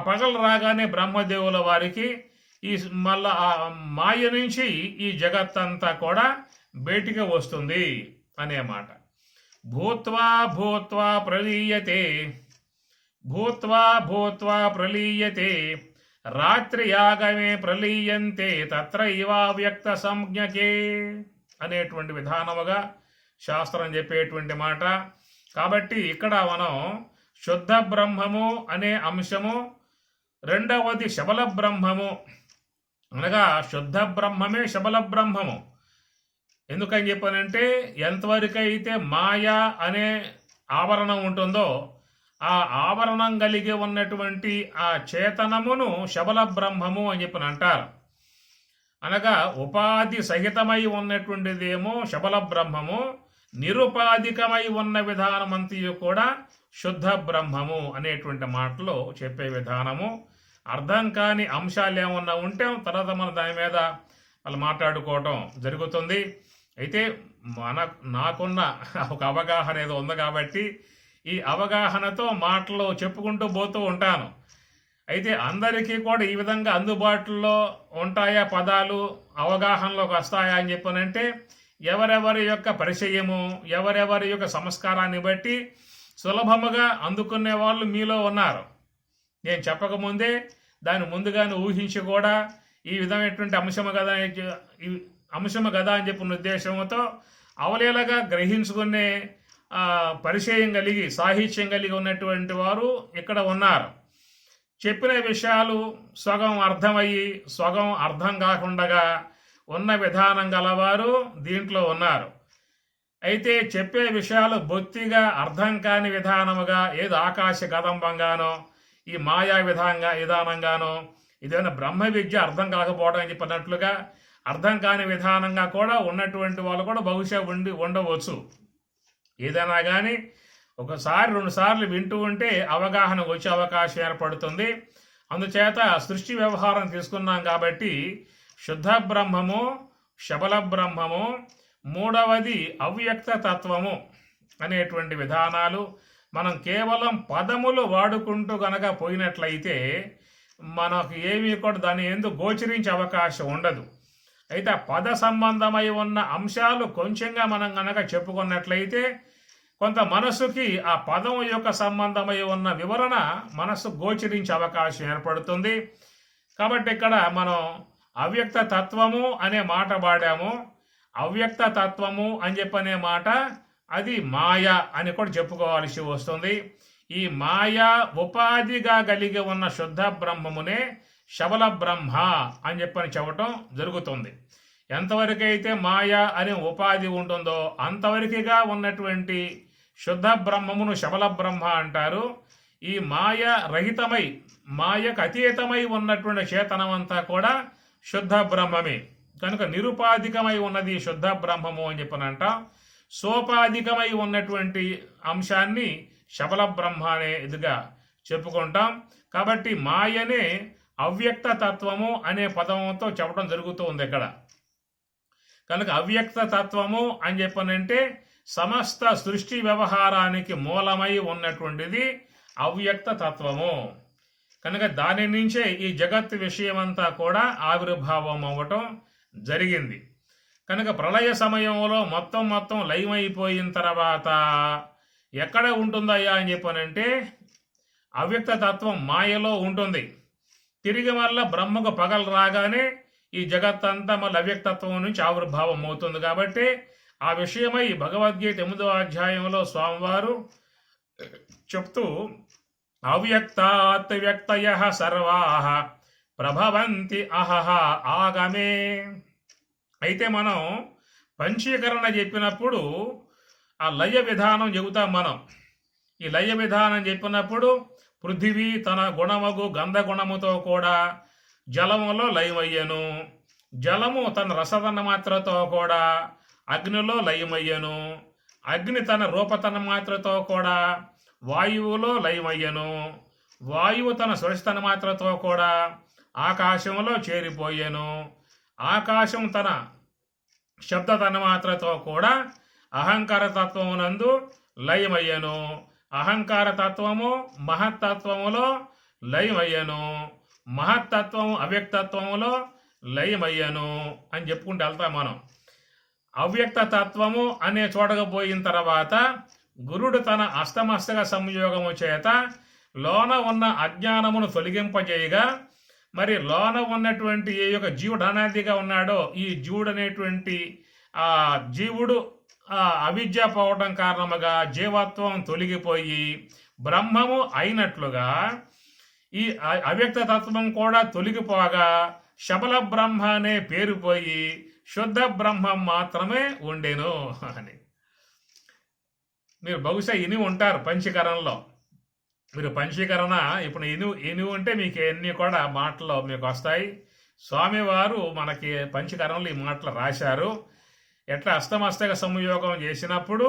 [SPEAKER 1] పగలు రాగానే బ్రహ్మదేవుల వారికి ఈ మళ్ళా ఆ మాయ నుంచి ఈ జగత్తంతా కూడా బయటికి వస్తుంది అనే మాట. భూత్వా భూత్వా ప్రలీయతే, భూత్వా భూత్వా ప్రలీయతే, రాత్రి యాగమే ప్రలీయంతే తత్ర ఇవావ్యక్త సంజ్ఞకే అనేటువంటి విధానముగా శాస్త్రం చెప్పేటువంటి మాట. కాబట్టి ఇక్కడ మనం శుద్ధ బ్రహ్మము అనే అంశము, రెండవది శబల బ్రహ్మము, అనగా శుద్ధ బ్రహ్మమే శబల బ్రహ్మము. ఎందుకని చెప్పానంటే, ఎంతవరకైతే మాయా అనే ఆవరణం ఉంటుందో ఆ ఆవరణం కలిగి ఉన్నటువంటి ఆ చేతనమును శబల బ్రహ్మము అని చెప్పని అంటారు. అనగా ఉపాధి సహితమై ఉన్నటువంటిదేమో శబల బ్రహ్మము, నిరుపాధికమై ఉన్న విధానమంతయు కూడా శుద్ధ బ్రహ్మము అనేటువంటి మాటలు చెప్పే విధానము. అర్థం కాని అంశాలు ఏమన్నా ఉంటే తర్వాత మన దాని మీద వాళ్ళు మాట్లాడుకోవటం జరుగుతుంది. అయితే నాకున్న ఒక అవగాహన ఏదో ఉంది కాబట్టి ఈ అవగాహనతో మాటలు చెప్పుకుంటూ పోతూ ఉంటాను. అయితే అందరికీ కూడా ఈ విధంగా అందుబాటులో ఉంటాయా పదాలు, అవగాహనలోకి వస్తాయా అని చెప్పనంటే, ఎవరెవరి యొక్క పరిచయము, ఎవరెవరి యొక్క సంస్కారాన్ని బట్టి సులభముగా అందుకునే వాళ్ళు మీలో ఉన్నారు. నేను చెప్పకముందే దాన్ని ముందుగానే ఊహించి కూడా ఈ విధమైనటువంటి అంశము కదా అని చెప్పిన ఉద్దేశంతో అవలీలగా గ్రహించుకునే పరిచయం కలిగి, సాహిత్యం కలిగి ఉన్నటువంటి వారు ఇక్కడ ఉన్నారు. చెప్పిన విషయాలు సగం అర్థమయ్యి సగం అర్థం కాకుండా ఉన్న విధానం గలవారు దీంట్లో ఉన్నారు. అయితే చెప్పే విషయాలు బొత్తిగా అర్థం కాని విధానముగా, ఏదో ఆకాశ కదంబంగానో ఈ మాయా విధానంగానో, ఇదేమైనా బ్రహ్మ విద్య అర్థం కాకపోవడం అని చెప్పినట్లుగా అర్థం కాని విధానంగా కూడా ఉన్నటువంటి వాళ్ళు కూడా బహుశా ఉండవచ్చు. ఏదైనా కానీ ఒకసారి 2 సార్లు వింటూ ఉంటే అవగాహన వచ్చే అవకాశం ఏర్పడుతుంది. అందుచేత సృష్టి వ్యవహారం తీసుకున్నాం కాబట్టి శుద్ధ బ్రహ్మము, శబల బ్రహ్మము, మూడవది అవ్యక్త తత్వము అనేటువంటి విధానాలు మనం కేవలం పదములు వాడుకుంటూ గనక పోయినట్లయితే మనకు ఏమీ కూడా దాని ఎందుకు గోచరించే అవకాశం ఉండదు. అయితే ఆ పద సంబంధమై ఉన్న అంశాలు కొంచెంగా మనం గనక చెప్పుకున్నట్లయితే కొంత మనసుకి ఆ పదం యొక్క సంబంధమై ఉన్న వివరణ మనసు గోచరించే అవకాశం ఏర్పడుతుంది. కాబట్టి ఇక్కడ మనం అవ్యక్త తత్వము అనే మాట వాడాము. అవ్యక్త తత్వము అని చెప్పనే మాట అది మాయ అని కూడా చెప్పుకోవాల్సి వస్తుంది. ఈ మాయా ఉపాధిగా కలిగి ఉన్న శుద్ధ బ్రహ్మమునే శబల బ్రహ్మ అని చెప్పడం జరుగుతుంది. ఎంతవరకైతే మాయా అనే ఉపాధి ఉంటుందో అంతవరకుగా ఉన్నటువంటి శుద్ధ బ్రహ్మమును శబల బ్రహ్మ అంటారు. ఈ మాయ రహితమై మాయకు అతీతమై ఉన్నటువంటి చేతనం అంతా కూడా శుద్ధ బ్రహ్మమే. కనుక నిరుపాధికమై ఉన్నది శుద్ధ బ్రహ్మము అని చెప్పనంట. సోపాధికమై ఉన్నటువంటి అంశాన్ని శబల బ్రహ్మ అనేదిగా చెప్పుకుంటాం. కాబట్టి మాయనే అవ్యక్త తత్వము అనే పదంతో చెప్పడం జరుగుతూ ఉంది ఇక్కడ. కనుక అవ్యక్త తత్వము అని చెప్పనంటే సమస్త సృష్టి వ్యవహారానికి మూలమై ఉన్నటువంటిది అవ్యక్త తత్వము. కనుక దాని నుంచే ఈ జగత్ విషయమంతా కూడా ఆవిర్భావం అవ్వటం జరిగింది. కనుక ప్రళయ సమయంలో మొత్తం లయమైపోయిన తర్వాత ఎక్కడ ఉంటుందయ్యా అని చెప్పనంటే అవ్యక్త తత్వం మాయలో ఉంటుంది. తిరిగి మళ్ళా బ్రహ్మకు పగలు రాగానే ఈ జగత్తంతా మళ్ళీ అవ్యక్తత్వం నుంచి ఆవిర్భావం అవుతుంది. కాబట్టి ఆ విషయమై భగవద్గీత 8వ అధ్యాయంలో స్వామివారు చెప్తూ అవ్యక్తాత్ వ్యక్తయః సర్వాః ప్రభవంతి అహహ ఆగమే. అయితే మనం పంచీకరణ చెప్పినప్పుడు ఆ లయ విధానం చెబుతాం మనం. ఈ లయ విధానం చెప్పినప్పుడు పృథివీ తన గుణమగు గంధగుణముతో కూడా జలములో లయమయ్యను, జలము తన రసతన మాత్రతో కూడా అగ్నిలో లయమయ్యను, అగ్ని తన రూపతన మాత్రతో కూడా వాయువులో లయమయ్యను, వాయువు తన సురస్తన మాత్రతో కూడా ఆకాశంలో చేరిపోయాను, ఆకాశం తన శబ్దతన మాత్రతో కూడా అహంకార తత్వమునందు లయమయ్యను, అహంకార తత్వము మహత్తత్వములో లయమయ్యను, మహత్తత్వము అవ్యక్తత్వములో లయమయ్యను అని చెప్పుకుంటూ వెళ్తాం మనం. అవ్యక్త తత్వము అనే చూడకపోయిన తర్వాత గురుడు తన అష్టమస్తక సంయోగము చేత లోన ఉన్న అజ్ఞానమును తొలగింపజేయగా, మరి లోన ఉన్నటువంటి ఏ యొక్క జీవుడు అనాదిగా ఉన్నాడో ఈ జీవుడు అనేటువంటి ఆ జీవుడు అవిద్య పోవడం కారణముగా జీవత్వం తొలగిపోయి బ్రహ్మము అయినట్లుగా ఈ అవ్యక్త తత్వం కూడా తొలగిపోగా శబల బ్రహ్మ అనే పేరు పోయి శుద్ధ బ్రహ్మం మాత్రమే ఉండెను అని మీరు బహుశా ఇని ఉంటారు పంచీకరణలో. మీరు పంచీకరణ ఇప్పుడు ఇని ఉంటే మీకు ఎన్ని కూడా మాటలు మీకు వస్తాయి. స్వామివారు మనకి పంచీకరణలో ఈ మాటలు రాశారు. ఎట్లా అష్టమస్తక సంయోగం చేసినప్పుడు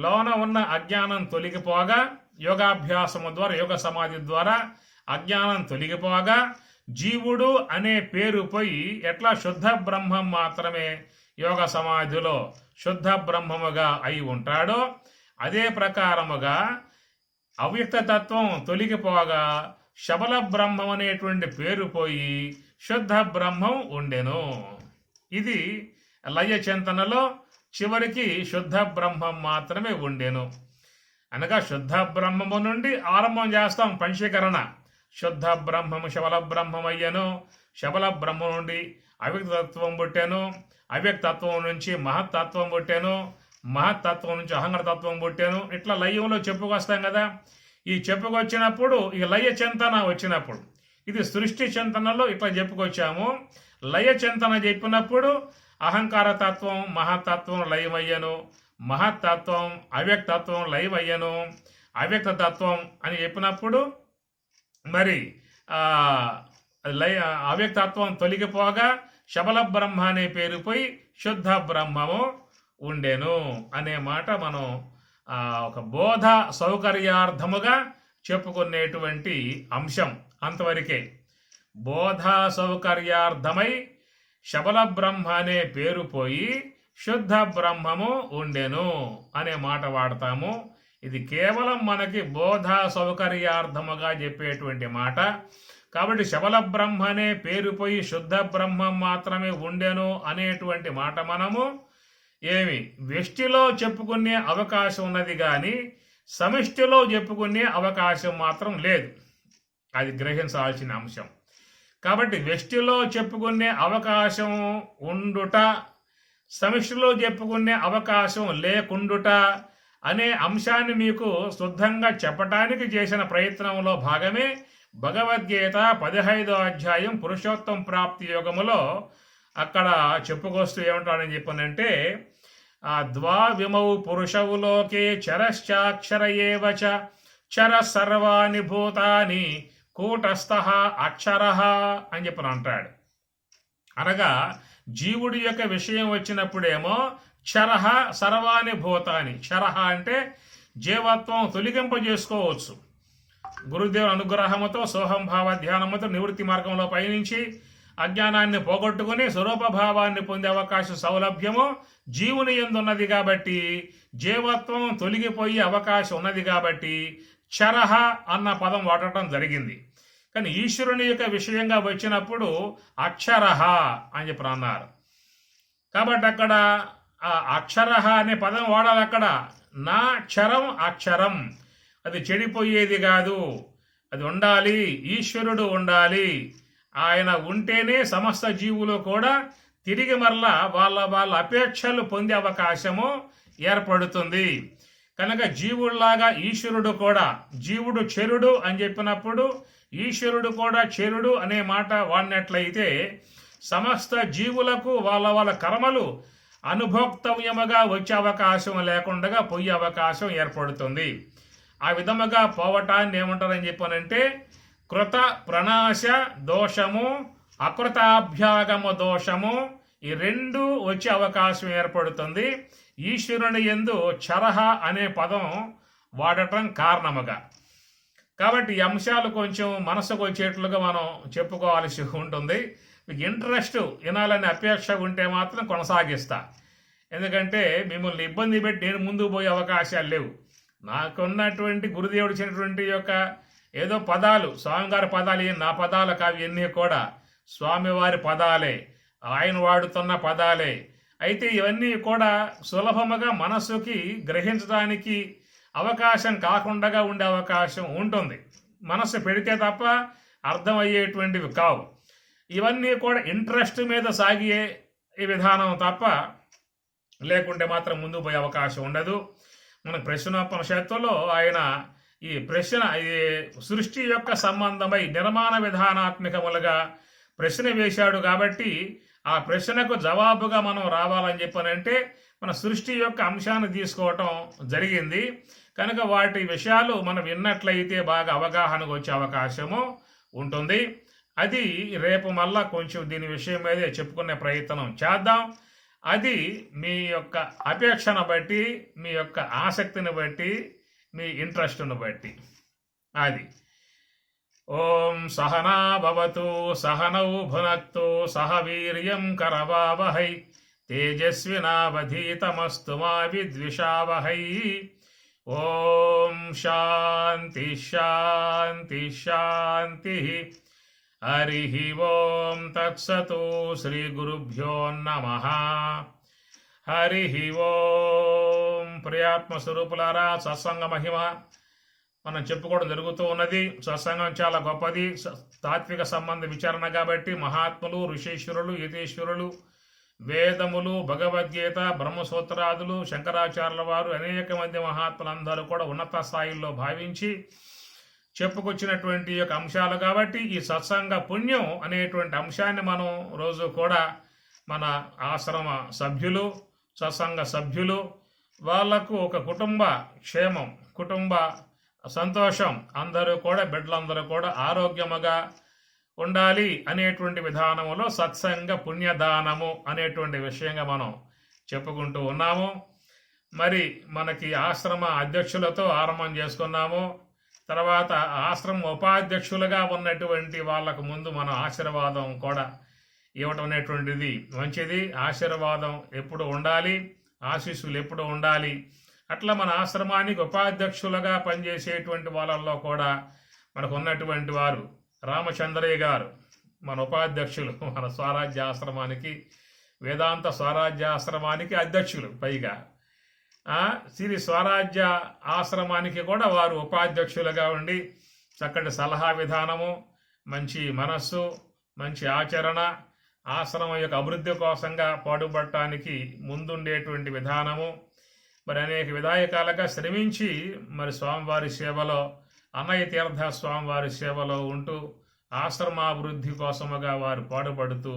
[SPEAKER 1] లోన ఉన్న అజ్ఞానం తొలగిపోగా యోగాభ్యాసము ద్వారా యోగ సమాధి ద్వారా అజ్ఞానం తొలగిపోగా జీవుడు అనే పేరు పోయి ఎట్లా శుద్ధ బ్రహ్మం మాత్రమే యోగ సమాధిలో శుద్ధ బ్రహ్మముగా అయి ఉంటాడో అదే ప్రకారముగా అవ్యక్త తత్వం తొలగిపోగా శబల బ్రహ్మం అనేటువంటి పేరు పోయి శుద్ధ బ్రహ్మం ఉండెను. ఇది లయ చింతనలో చివరికి శుద్ధ బ్రహ్మం మాత్రమే ఉండెను. అనగా శుద్ధ బ్రహ్మము నుండి ఆరంభం చేస్తాం పంచీకరణ. శుద్ధ బ్రహ్మము శబల బ్రహ్మమయ్యను, శబల బ్రహ్మం నుండి అవ్యక్తత్వం పుట్టాను, అవ్యక్తత్వం నుంచి మహత్తత్వం పుట్టాను, మహత్తత్వం నుంచి అహంకారతత్వం పుట్టాను. ఇట్లా లయంలో చెప్పుకొస్తాం కదా. ఈ చెప్పుకొచ్చినప్పుడు ఈ లయ చింతన వచ్చినప్పుడు ఇది సృష్టి చింతనలో ఇట్లా చెప్పుకొచ్చాము. లయ చింతన చెప్పినప్పుడు అహంకార తత్వం మహత్తత్వం లయమయ్యను, మహత్తత్వం అవ్యక్తత్వం లయమయ్యను, అవ్యక్తతత్వం అని చెప్పినప్పుడు మరి అవ్యక్తత్వం తొలగిపోగా శబల బ్రహ్మ అనే పేరు పోయి శుద్ధ బ్రహ్మము ఉండెను అనే మాట మనం ఒక బోధ సౌకర్యార్థముగా చెప్పుకునేటువంటి అంశం. అంతవరకే బోధ సౌకర్యార్థమై శబల బ్రహ్మ అనే పేరు పోయి శుద్ధ బ్రహ్మము ఉండెను అనే మాట వాడతాము. ఇది కేవలం మనకి బోధ సౌకర్యార్థముగా చెప్పేటువంటి మాట. కాబట్టి శబల బ్రహ్మ అనే పేరు పోయి శుద్ధ బ్రహ్మం మాత్రమే ఉండెను అనేటువంటి మాట మనము ఏమి వ్యష్టిలో చెప్పుకునే అవకాశం ఉన్నది కానీ సమిష్టిలో చెప్పుకునే అవకాశం మాత్రం లేదు. అది గ్రహించాల్సిన అంశం. కాబట్టి వ్యష్టిలో చెప్పుకునే అవకాశం ఉండుట, సమిష్టిలో చెప్పుకునే అవకాశం లేకుండుట అనే అంశాన్ని మీకు శుద్ధంగా చెప్పటానికి చేసిన ప్రయత్నంలో భాగమే భగవద్గీత 15వ అధ్యాయం పురుషోత్తం ప్రాప్తి యోగములో అక్కడ చెప్పుకొస్తూ ఏమంటాడని చెప్పనంటే ద్వావిమౌ పురుషవు లోకే చరశ్చాక్షర ఏవచ చర సర్వాణి భూతాని కూటస్థ అక్షర అని చెప్పని అంటాడు. అనగా జీవుడి యొక్క విషయం వచ్చినప్పుడేమో క్షరహ సర్వాణి భూతాని, క్షరహ అంటే జీవత్వం తొలగింపజేసుకోవచ్చు. గురుదేవుని అనుగ్రహముతో సోహంభావ ధ్యానముతో నివృత్తి మార్గంలో పయనించి అజ్ఞానాన్ని పోగొట్టుకుని స్వరూపభావాన్ని పొందే అవకాశం సౌలభ్యము జీవుని యందున్నది కాబట్టి, జీవత్వం తొలగిపోయే అవకాశం ఉన్నది కాబట్టి క్షరహ అన్న పదం వాడటం జరిగింది. కానీ ఈశ్వరుని యొక్క విషయంగా వచ్చినప్పుడు అక్షరహ అని చెప్పి అన్నారు. కాబట్టి అక్కడ ఆ అక్షరహ అనే పదం వాడాలి. అక్కడ నా క్షరం అక్షరం, అది చెడిపోయేది కాదు, అది ఉండాలి. ఈశ్వరుడు ఉండాలి, ఆయన ఉంటేనే సమస్త జీవులు కూడా తిరిగి మరలా వాళ్ళ అపేక్షలు పొందే అవకాశము ఏర్పడుతుంది. కనుక జీవుల్లాగా ఈశ్వరుడు కూడా, జీవుడు చెరుడు అని చెప్పినప్పుడు ఈశ్వరుడు కూడా చెరుడు అనే మాట వాడినట్లయితే సమస్త జీవులకు వాళ్ళ కర్మలు అనుభోక్తవ్యముగా వచ్చే అవకాశం లేకుండా పోయే అవకాశం ఏర్పడుతుంది. ఆ విధముగా పోవటాన్ని ఏమంటారని చెప్పానంటే కృత ప్రణాశ దోషము, అకృతాభ్యాగమ దోషము, ఈ రెండు వచ్చే అవకాశం ఏర్పడుతుంది ఈశ్వరుని యందు చరహ అనే పదం వాడటం కారణముగా. కాబట్టి ఈ అంశాలు కొంచెం మనసుకు వచ్చేట్లుగా మనం చెప్పుకోవాల్సి ఉంటుంది. మీకు ఇంట్రెస్ట్ వినాలనే అపేక్ష ఉంటే మాత్రం కొనసాగిస్తా. ఎందుకంటే మిమ్మల్ని ఇబ్బంది పెట్టి నేను ముందుకు పోయే అవకాశాలు లేవు. నాకున్నటువంటి గురుదేవుడు ఇచ్చినటువంటి యొక్క ఏదో పదాలు, స్వామివారి పదాలు, నా పదాలు కావు, ఇవన్నీ కూడా స్వామివారి పదాలే, ఆయన వాడుతున్న పదాలే. అయితే ఇవన్నీ కూడా సులభముగా మనస్సుకి గ్రహించడానికి అవకాశం కాకుండా ఉండే అవకాశం ఉంటుంది. మనస్సు పెడితే తప్ప అర్థమయ్యేటువంటివి కావు. ఇవన్నీ కూడా ఇంట్రెస్ట్ మీద సాగే ఈ విధానం తప్ప లేకుంటే మాత్రం ముందుకు పోయే అవకాశం ఉండదు. మన ప్రశ్నోపనిషత్తులో ఆయన ఈ ప్రశ్న సృష్టి యొక్క సంబంధమై నిర్మాణ విధానాత్మకములుగా ప్రశ్న వేశాడు. కాబట్టి ఆ ప్రశ్నకు జవాబుగా మనం రావాలని చెప్పనంటే మన సృష్టి యొక్క అంశాన్ని తీసుకోవటం జరిగింది. కనుక వాటి విషయాలు మనం విన్నట్లయితే బాగా అవగాహనకు వచ్చే అవకాశము ఉంటుంది. అది రేపు మళ్ళా కొంచెం దీని విషయం మీదే చెప్పుకునే ప్రయత్నం చేద్దాం. అది మీ యొక్క అపేక్షను బట్టి, మీ యొక్క ఆసక్తిని బట్టి, మీ ఇంట్రెస్ట్ను బట్టి. అది ఓం సహనా భవతు సహనౌ భునక్తు సహ వీర్యం కరవావహై తేజస్వినావధీతమస్తు మా విద్విషావహై. ఓం శాంతి శాంతి శాంతి. హరి ఓం తత్సతు. శ్రీ గురుభ్యో నమః. హరి ఓం. ప్రియాత్మ స్వరూపులారా, సత్సంగ మహిమ మనం చెప్పుకోవడం జరుగుతూ ఉన్నది. సత్సంగం చాలా గొప్పది, తాత్విక సంబంధ విచారణ కాబట్టి మహాత్ములు, ఋషీశ్వరులు, యతీశ్వరులు, వేదములు, భగవద్గీత, బ్రహ్మసూత్రాదులు, శంకరాచార్యుల వారు, అనేక మంది మహాత్ములందరూ కూడా ఉన్నత స్థాయిల్లో భావించి చెప్పుకొచ్చినటువంటి యొక్క అంశాలు కాబట్టి ఈ సత్సంగ పుణ్యం అనేటువంటి అంశాన్ని మనం రోజు కూడా మన ఆశ్రమ సభ్యులు, సత్సంగ సభ్యులు, వాళ్లకు ఒక కుటుంబ క్షేమం, కుటుంబ సంతోషం, అందరూ కూడా బిడ్డలందరూ కూడా ఆరోగ్యముగా ఉండాలి అనేటువంటి విధానంలో సత్సంగ పుణ్యదానము అనేటువంటి విషయంగా మనం చెప్పుకుంటూ ఉన్నాము. మరి మనకి ఆశ్రమ అధ్యక్షులతో ఆరంభం చేసుకున్నాము. తర్వాత ఆశ్రమ ఉపాధ్యక్షులుగా ఉన్నటువంటి వాళ్ళకు ముందు మనం ఆశీర్వాదం కూడా ఇవ్వటం అనేటువంటిది మంచిది. ఆశీర్వాదం ఎప్పుడు ఉండాలి, ఆశీస్సులు ఎప్పుడు ఉండాలి. అట్లా మన ఆశ్రమానికి ఉపాధ్యక్షులుగా పనిచేసేటువంటి వాళ్ళల్లో కూడా మనకు ఉన్నటువంటి వారు రామచంద్రయ్య గారు మన ఉపాధ్యక్షులు, మన స్వరాజ్య ఆశ్రమానికి, వేదాంత స్వరాజ్య ఆశ్రమానికి అధ్యక్షులు. పైగా శ్రీ స్వరాజ్య ఆశ్రమానికి కూడా వారు ఉపాధ్యక్షులుగా ఉండి చక్కటి సలహా విధానము, మంచి మనస్సు, మంచి ఆచరణ, ఆశ్రమం యొక్క అభివృద్ధి కోసంగా పాటుపడటానికి ముందుండేటువంటి విధానము, మరి అనేక విధాయకాలుగా శ్రమించి మరి స్వామివారి సేవలో, అన్నయ్య తీర్థ స్వామివారి సేవలో ఉంటూ ఆశ్రమాభివృద్ధి కోసముగా వారు పాటుపడుతూ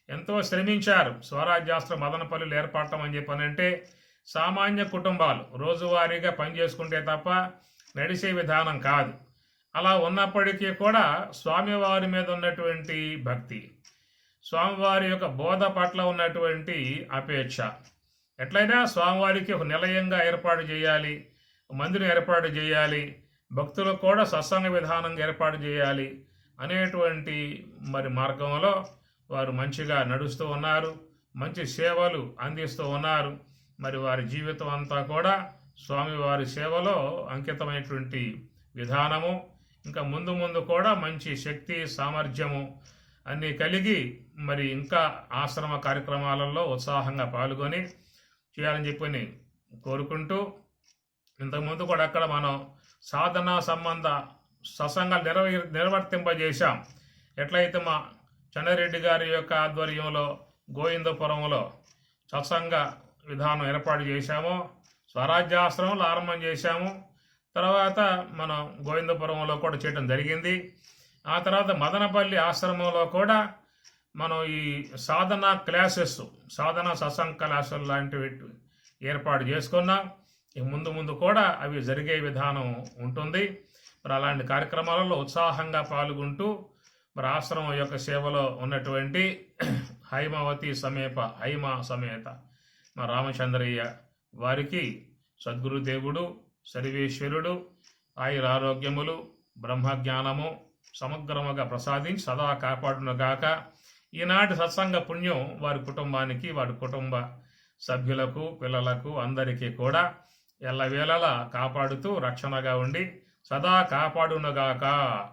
[SPEAKER 1] ఎంతో శ్రమించారు. స్వరాజ్యాశ్రమ మదనపల్లిలు ఏర్పడటం అని చెప్పనంటే సామాన్య కుటుంబాలు రోజువారీగా పనిచేసుకుంటే తప్ప నడిచే విధానం కాదు. అలా ఉన్నప్పటికీ కూడా స్వామివారి మీద ఉన్నటువంటి భక్తి, స్వామివారి యొక్క బోధ పట్ల ఉన్నటువంటి అపేక్ష, ఎట్లయినా స్వామివారికి ఒక నిలయంగా ఏర్పాటు చేయాలి, మందిరం ఏర్పాటు చేయాలి, భక్తులకు కూడా సత్సంగ విధానంగా ఏర్పాటు చేయాలి అనేటువంటి మరి మార్గంలో వారు మంచిగా నడుస్తూ ఉన్నారు, మంచి సేవలు అందిస్తూ ఉన్నారు. మరి వారి జీవితం అంతా కూడా స్వామివారి సేవలో అంకితమైనటువంటి విధానము, ఇంకా ముందు ముందు కూడా మంచి శక్తి సామర్థ్యము అన్నీ కలిగి మరి ఇంకా ఆశ్రమ కార్యక్రమాలలో ఉత్సాహంగా పాల్గొని చేయాలని చెప్పని కోరుకుంటూ, ఇంతకుముందు కూడా అక్కడ మనం సాధనా సంబంధ సత్సంగాలు నిర్వర్తింపజేశాం. ఎట్లయితే మా చెన్నారెడ్డి గారి యొక్క ఆధ్వర్యంలో గోవిందపురంలో సత్సంగ విధానం ఏర్పాటు చేశామో, స్వరాజ్యాశ్రమంలో ఆరంభం చేశాము. తర్వాత మనం గోవిందపురంలో కూడా చేయడం జరిగింది. ఆ తర్వాత మదనపల్లి ఆశ్రమంలో కూడా మనం ఈ సాధన క్లాసెస్, సాధన సత్సంగ క్లాసులు లాంటివి ఏర్పాటు చేసుకున్నాం. ఇక ముందు ముందు కూడా అవి జరిగే విధానం ఉంటుంది. మరి అలాంటి కార్యక్రమాలలో ఉత్సాహంగా పాల్గొంటూ మరి ఆశ్రమం యొక్క సేవలో ఉన్నటువంటి హైమావతి హైమ సమేత మా రామచంద్రయ్య వారికి సద్గురుదేవుడు సర్వేశ్వరుడు ఆయురారోగ్యములు బ్రహ్మజ్ఞానము సమగ్రముగా ప్రసాదించి సదా కాపాడునుగాక. ఈనాటి సత్సంగ పుణ్యం వారి కుటుంబానికి, వారి కుటుంబ సభ్యులకు, పిల్లలకు అందరికీ కూడా ఎల్లవేళలా కాపాడుతూ రక్షణగా ఉండి సదా కాపాడునుగాక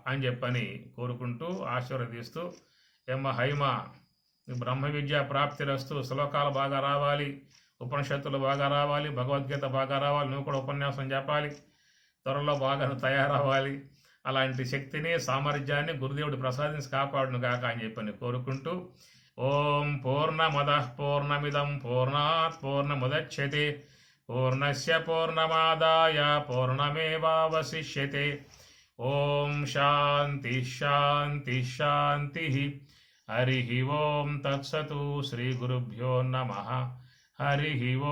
[SPEAKER 1] అని చెప్పని కోరుకుంటూ ఆశీర్వదిస్తూ, హైమ బ్రహ్మ విద్య ప్రాప్తిరస్తు, శ్లోకాలు బాగా రావాలి, ఉపనిషత్తులు బాగా రావాలి, భగవద్గీత బాగా రావాలి, నువ్వు కూడా ఉపన్యాసం చెప్పాలి, త్వరలో బాగా తయారవ్వాలి. అలాంటి శక్తిని సామర్థ్యాన్ని గురుదేవుడు ప్రసాదించి కాపాడును గాక అని చెప్పని కోరుకుంటూ, ఓం పూర్ణమదః పూర్ణమిదం పూర్ణాత్ పూర్ణముదచ్యతే పూర్ణస్య పూర్ణమాదాయ పూర్ణమేవావశిష్యతే. ఓం శాంతి శాంతి శాంతి. హరి ఓం తత్సతు. శ్రీ గురుభ్యో నమః. హరి ఓం.